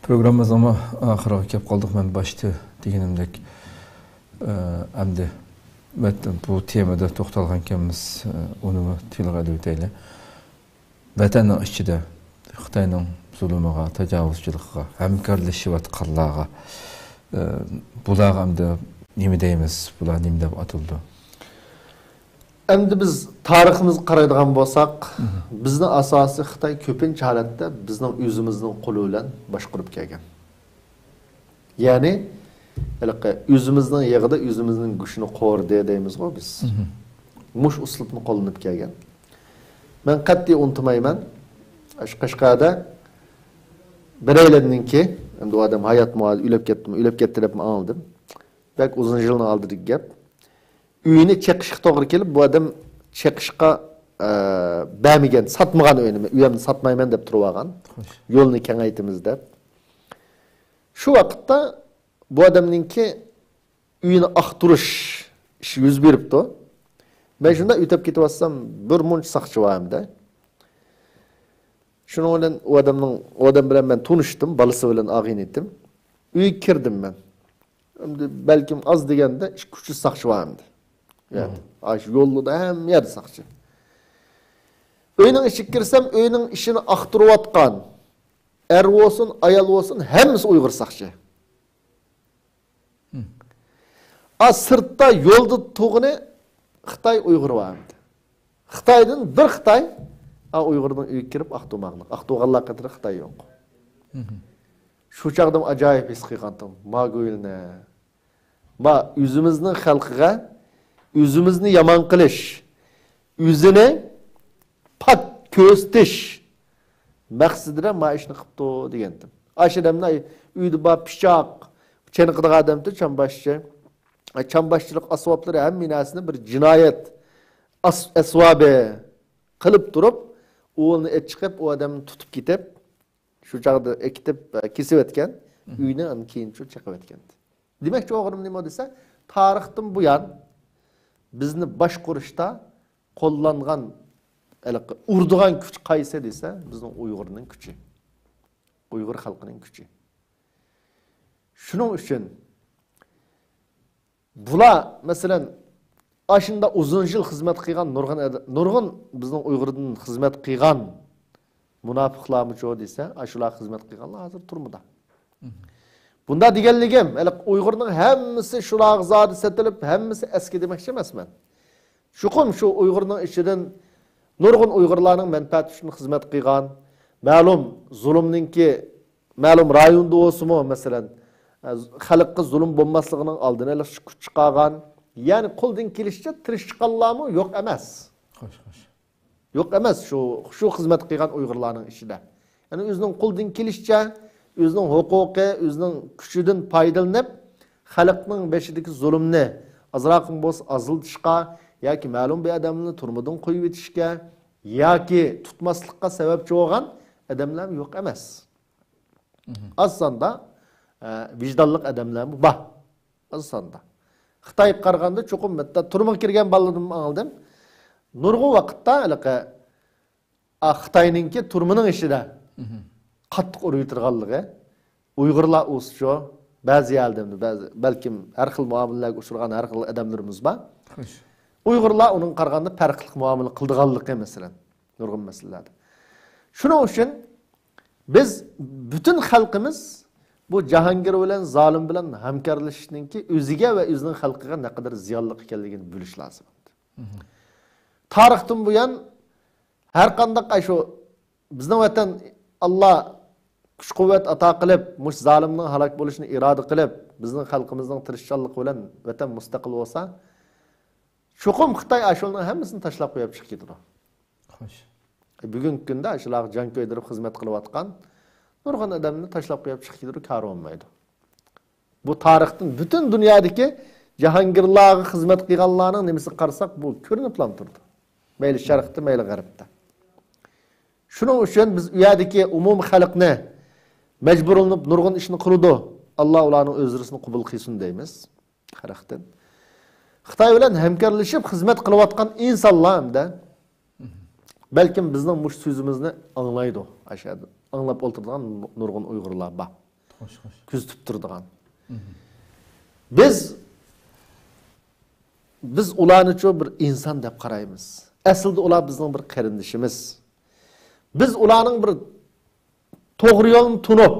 S1: Programımız ama ahıra kep kaldık ben başta degenimdek endi bu temada to'xtalgan ekanmiz uni tilga o'taylik. Vatanning ichida Xitoyning zulmiga, tajovuzchiligiga, hamkorlashyotganlarga bular hamda nima deymiz? Bular nima deb atildi?
S2: Endi biz tariximizni qaraydigan bo'lsak, bizning asosiy Xitoy ko'pincha holatda bizning o'zimizning qo'li bilan boshqarib kelgan. Ya'ni yüzümüzden yağda yüzümüzün güçünü qo'rdi deymiz o biz. Mush uslubni qo'llanib kelgan. Men qat'iy unutmayman. Qashqarda bireylerninki, endi o adam hayat muhal ülep ketdi deb aldım. Bak uzun yılını aldırdık gap. Uyini çekişik to'g'ri kelib, bu adam çekişikqa bermagan, satmagan uyini, uyimni satmayman deb turib olgan. Yo'lni kengaytimiz deb. Shu vaqtda bu adamninki uyini aqtirish ishi yuz beribdi. Men shunda o'tib ketayotsam bir munch saqchi bor hamda. Shuning bilan o adam bilan men tanishdim, balasi bilan og'in etdim. Uyga kirdim men. Endi balkim az deganda 2-3 saqchi bor hamda. Yani aş yo'lda ham yer saqchi. Uyning ichiga kirsam, uyning ishini aqtirayotgan er olsun, ayol olsun hammasi Uyg'ur saqchi. Sırtta yolda tuğunu Xitay Uygur vardı. Xitay'dan bir Xitay Uygur'dan uyup kirip Aqtoğmağına. Aqtoğanlar kadar Xitay yok. Şu çağdım acayip his qilgandim. Ma go'yilne. Ma yüzümüzün halkıga yüzümüzni yaman qilish, yüzüne pak ko'stish maqsadida ma ishni qilibdi degandim. Ashadamda uyda bor pichoq, cheniqdigan odamda chamboshchi Çambaşçılık asvapları hem minasını bir cinayet asvabı kılıp durup oğlunu çıkıp o adamı tutup gidip şu çağda ekitip kesip etken üyüne an keyin şu çakıp etken. Demek ki oğlum nima dese tarixten bu yan bizni baş kuruşta kullangan urduğan güç qaysi dese bizning Uyg'urning kuchi. Uyg'ur xalqining kuchi. Shuning uchun bular masalan aşında uzun yıl hizmet qilgan nurg'un bizning Uyg'urdan hizmet qilgan munofiqlarmi çoğu desa, shular hizmet qilganlar hozir turmida. Bunda deganligim, Uyg'urning hammasi shular zodi satilib, hammasi eski demoqchi emasman. Shuqum shu Uyg'urning ichidan nurg'un Uyg'urlarning manfaati uchun xizmat qilgan, ma'lum zulmninki ma'lum rayonda o'simi, masalan, xalqqa zulm bo'lmasligining oldini olish kuch chiqargan, ya'ni qo'ldan kelishicha tirishchiqanlarmi yo'q emas. Yo'q emas shu xizmat qilgan Uyg'urlarning ichida. Ya'ni o'zining qo'ldan kelishicha, o'zining huquqi, o'zining kuchidan foydalanib, xalqning beshidagi zulmni azroq bo'lsa aziltishga yoki ma'lum bir odamni turmudan qo'yib etishga yoki tutmaslikqa sababchi bo'lgan odamlar yo'q emas. Aslında vijdonli odamlar bor. Aslında Xitoy qaraganda cho'qim bitta turmuga kirgan bolalardan oldim. Nurg'un vaqtda Xitoyningki turmuning ishida qattiq uraytirganligi Uyg'urlar o'scho ba'zi yerlarda balkim har xil muomalalarga uchragan har xil odamlarimiz bor. Uyg'urlar uning qaraganda farqli muomala qildiganligi masalan nurg'un masalalarda. Shuning uchun biz bütün xalqimiz bu Jahongir bilan zolim bilan hamkorlashishninki o'ziga va o'zining xalqiga ne qadar ziyonli ekanligini bilish lozim. Tarixdan buyon har qanday shu bizning vatan Allah kuch-quvvat ato qilib, mush zolimning halok bo'lishini iroda qilib, bizning xalqimizning tirishchanligi bilan vatan mustaqil bo'lsa, cho'qim Xitoy ashulni hammasini tashlab qo'yib chiqib ketadi. Xo'sh. Bugungi kunda shular jon ko'ydirib xizmat qilayotgan nurg'un odamni tashlab qo'yib chiqib ketadi, kar olmaydi. Bu tarixdan bütün dunyodagi Jahongirlarga xizmat qilganlarning nimasi qarasak bu ko'rinib turdi. Mayli sharqda, mayli g'arbda. Shuning uchun biz u yerdagi umumiy xalqni majburlanib nurg'un ishni qildi. Alloh ularning o'zrisini qabul qilsin deymiz. Xalqdan. Xitoy bilan hamkorlashib xizmat qilayotgan insonlar hamda balkim bizning mush so'zimizni anglaydi. Ashada anglab o'tirgan nurg'un Uyg'urlar bor. Kuzatib turadigan. Biz ularni bir inson deb qaraymiz. Aslida ular bizning bir qarindishimiz. Biz ularning bir to'g'ri yo'lni tunib,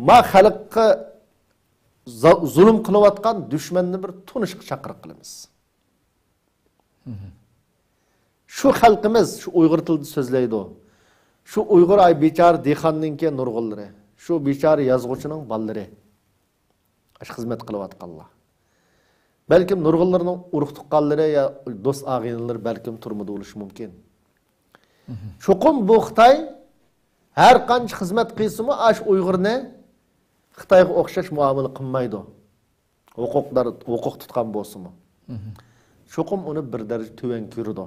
S2: ma xalqqa zulm qilayotgan dushmanni bir tunishga chaqiriq qilamiz. Shu xalqimiz shu Uyg'ur tilida so'zlaydi. Shu Uyg'ur ay bechora dehqonninki nurg'unlari, shu bechora yozuvchining bolalari ash xizmat qilayotganlar. Belkim nurg'unlarning urug' tuqqanlari ya do'st og'inlar balkim turmida bo'lishi mumkin. Cho'qim bu Xitoy har qancha xizmat qilsa-mu, ash Uyg'urni Xitoyga o'xshash muomala qilmaydi. Huquq tutgan bo'lsa-mu. Cho'qim uni bir daraja tuvan ko'rdi.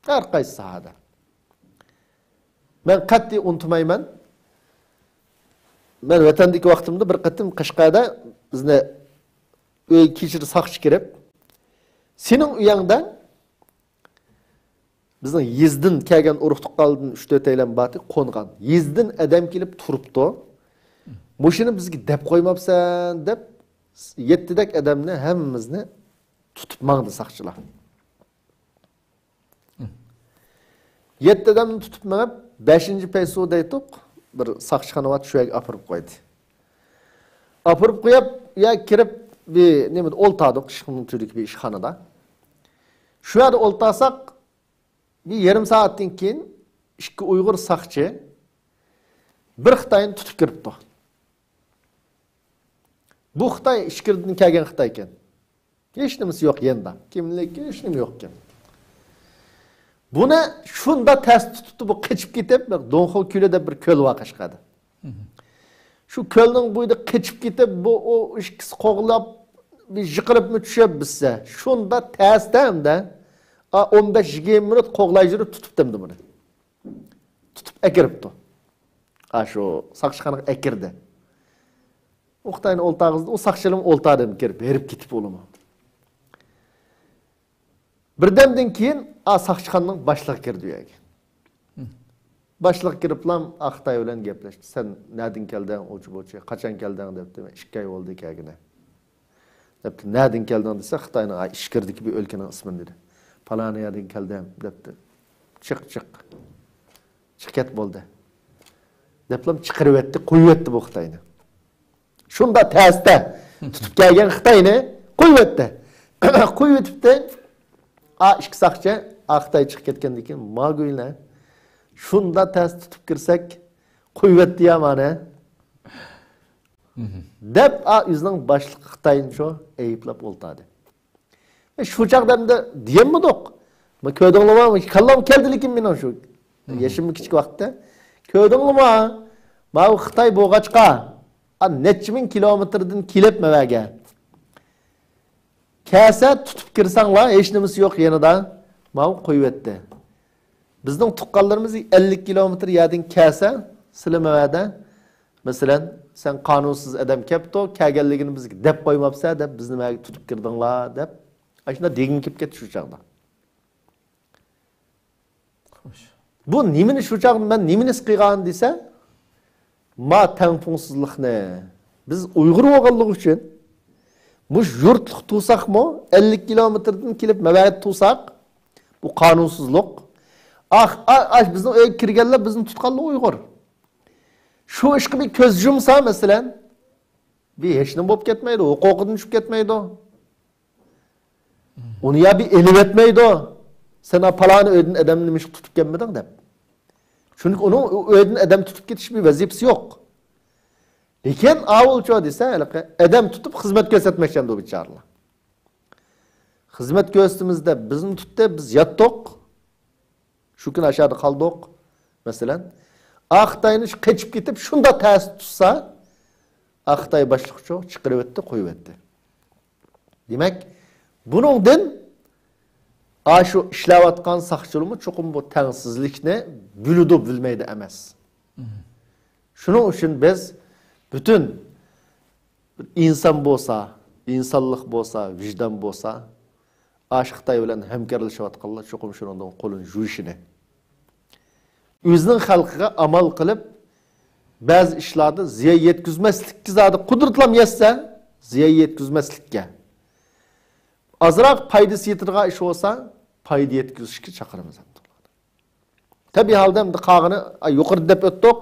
S2: Har qaysi sohada. Men qat'iy unutmayman. Men vatandagi vaqtimda bir qatim Qashqarda bizni uy kechir saqchi kirib, sening uyingda bizning Yezdin kelgan urug' tuqqandan 3-4 aylan bati qo'ngan. Yezdin adam kelib turibdi. Mushini bizga deb qo'ymabsan deb 7 dak odamni hammamizni tutib mangdi saqchilar. 7 odamni tutib mangib 5-paysoda aytib bir saqchixona vat shu yerga apirib qo'ydi. Apirib qo'yib, ya kirib bir nima oltadik ishxonadagi bir ishxonada. Shu yerda oltasak bir yarım saatdan keyin ikki Uyg'ur saqchi bir Xitoyni tutib kiribdi. Bu Xitoy ishkirdan kelgan Xitoy ekan. Hech nimasi yo'q yenda. Kimligi hech nima yo'q ekan. Buni shunda test tutibdi, bu qichib ketib, bir Do'nxil ko'li deb bir ko'l bor Qashqarda. Shu ko'lning bo'yida qichib ketib, bu o ikkisi qo'g'lab bir yiqilibmi tushib bizsa, shunda testda 15-20 minut qo'g'layjirib tutibdim buni. Tutib akiribdi. Shu saqchixonaga akirdi. O Xitoyni o'ltag'izdi, o saqchilim o'ltadan kirib, berib ketib o'limi. Birdamdan keyin Saqchıxanның başlıq kirdi yegi. Başlıq kirip lan Aqtay bilen gepleşti. Sen nereden geldin oçu boçu? Kaçan geldin depti. 2 ay oldu kegine. Depti. Nereden geldin dese Xitayning işkirdiki bir ülkenin ismini dedi. Falan yerden geldim depti. Çık. Çıket boldu. Deplam çıkırıp etti, koyup etti bu Xitayni. Şunda terste tutup gelgen Xitayni koyup etti. Koyup etipti. İki saqçı Aqtay çık ketkendik ki ma güyle. Şunda ters tutup girsek koyup etti ya mane. Dep yüzden başlık Xitayni şu eyiplap oltadı. Şu çağdan diyem mi dok? Ma köyden olma mı? Kallam keldilikim min şu. Yaşım küçük vakitte. Köyden olma. Ma Xitay boğaçqa. Neçi bin kilometreden kilep mevege. Kese tutup girsanla hiç nimesi yok yanında. Ma koyup etti. Bizden tuqqanlarımız 50 kilometre yerden kese silemevede. Mesela sen kanunsuz adam kepto, kegelligini bizga dep koymapsa dep bizni magi tutup girdinglar dep. Aşında degin kep ketdi şu çağda. Bu nimini şu çağda ben nimini qilgan dese ma tengfungsuzlikni biz Uyghur bo'lganligi uchun bu yurtliq tursaqmi 50 kilometrdan kelib mabayat tursaq bu qanunsuzlik. Bizning uyga kirganlar bizni tutganlar Uyghur. Şu işki bir köz yumsa mesela bir hiç ne bop ketmeydi, hukukundan düşüp ketmeydi. Onu ya bir elim etmeydi. Sen palanı ödün adamını tutup gelmedin de. Çünkü onun ödün adam tutup getiş bir vazifesi yok. Lekin avul çoğu dese adam tutup hizmet göstermekten de o biçarlı. Hizmet göstermemizde bizim tuttu, biz yattık. Şu gün aşağıda kaldık mesela. Aqtayni keçip gitip şunda ters tutsa Aqtay başlıkçı çıkırıp etti, koyup etti. Demek bunundan şu işlevatkan saqçılımı çokum bu tengsizlikni bülüdü bilmeydi emas. Şunun için biz bütün insan bolsa, insanlık bolsa, vicdan bolsa Xitay bilen hemkarlaşıvatqanlar çokum şunundan qolun juyishini. Özünün halkıga amal kılıp bazı işlerde ziya yetkizmeslikki zadı kudretlam yetse ziya yetkizmeslikki. Azırak paydası yetirga iş olsa paydı yetkizişki çakırımız. Tabi halde hem de kağını yukarı dep öttük.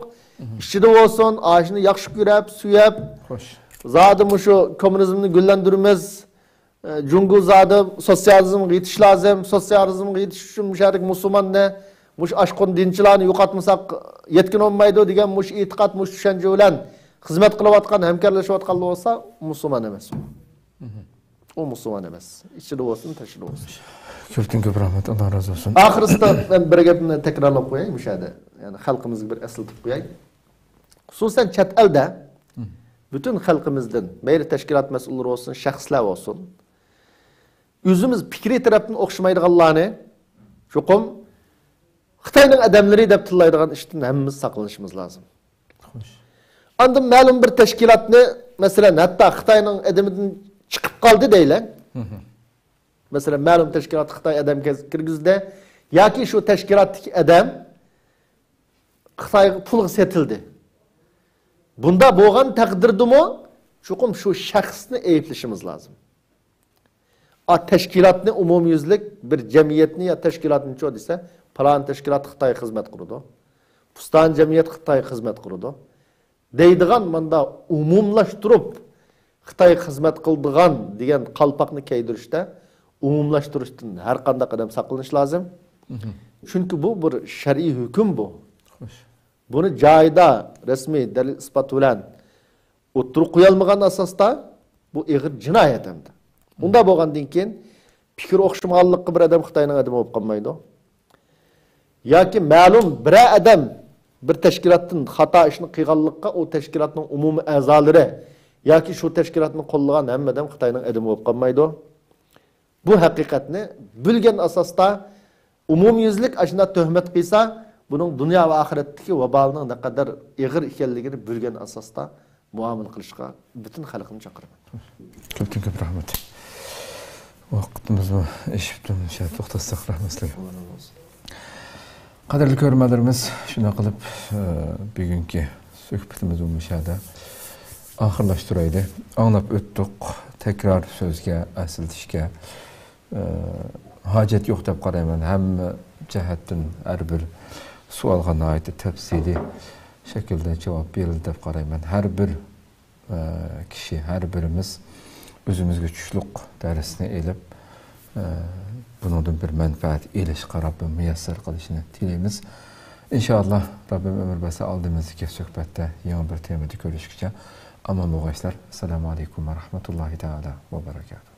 S2: İşçi de olsun, ağaçını yakşı görüp, suyup. Zadı şu komünizmini güllendirmez. Cungu zadı sosyalizm yetiş lazım. Sosyalizm yetiş için müşarik Müslüman ne? Muş aşkın dinçilerini yuqatmasak yetkin olmaydı degan muş itiqat, muş düşünce bilen hizmet kılıvatkan, hemkarlaşıvatkanlı olsa Müslüman emas. O Müslüman emas. İçide olsun, taşıda olsun.
S1: Köpten köp rahmet, Allah razı olsun.
S2: Ahiriste ben bir gapni tekrarlab qo'yay, müşahede. Yani halkımızga bir eslatib qo'yay. Xususan chet elde bütün halkımızdan, meyli teşkilat mesulları olsun, şahslar olsun. Özümüz fikri tarafdan o'xshamaydiganlarni cho'qim Xitayning adamları deb tillaydigan ishdan hammamiz saqlanishimiz lazım. Andan ma'lum bir tashkilotni, masalan, hatta Xitayning adamidan chiqib qoldi deylar. Mesela ma'lum tashkilot Xitoy adam kirgizdi yoki shu tashkilotdagi adam Xitoyga pulga setildi. Bunda bo'lgan taqdirdimi, cho'qim shu shaxsni ayblashimiz lazım. Tashkilotni umumyuzlik bir jamiyatni ya tashkilotni cho desa, falan teşkilat Xitay hizmet kurdu. Pustan cemiyet Xitay hizmet kurdu. Deydigan manda umumlaştırıp Xitay hizmet kıldıgan diyen kalpakını keydirişte umumlaştırıştın her qanday qadam saqlanish lazım. Çünkü bu bir şer'i hüküm bu. Bunu joyida resmi dalil isbat bilan o'tirib qo'yilmagan asosda bu ig'ir jinoyat hamda. Bunda bo'lgandan keyin fikr o'xshaganlikqa bir adam Xitoyning adami bo'lib qolmaydi. Yoki ma'lum bir adam bir tashkilotdan xato ishni qilganlikqa o tashkilotning umumiy a'zolari yoki shu tashkilotni qo'llagan hamma odam Xitoyning adami bo'lib qolmaydi. Bu haqiqatni bilgan asosda umumyuzlik ashuna tuhmat qilsa, buning dunyo va oxiratdagi vabolining ne qadar ig'ir ekanligini bilgan asosda muomala qilishga bütün xalqni chaqiraman.
S1: Ko'pdan ko'p rahmat. Vaqtimiz bu eşitdim şart to'xtatsak rahmatli. Qadrli ko'rmalarimiz, shuna qilib bugungi suhbatimiz umishada oxirlashtiraylik. Anglab o'tdik. Tekrar so'zga, asıltishga hojat yo'q deb qarayman. Hamma jihatdan har bir savolga noit tafsili shaklda javob berildi deb qarayman. Har bir kishi, har birimiz o'zimizga tushliq darsni elib bundan bir manfaat elish qarab muyassar qilishini tilaymiz. İnşallah Rabbim ömür basa aldığımızdaki suhbatda yangi bir temada ko'rishguncha omon bo'linglar. Assalomu alaykum va rahmatullohi taala va barakatuh.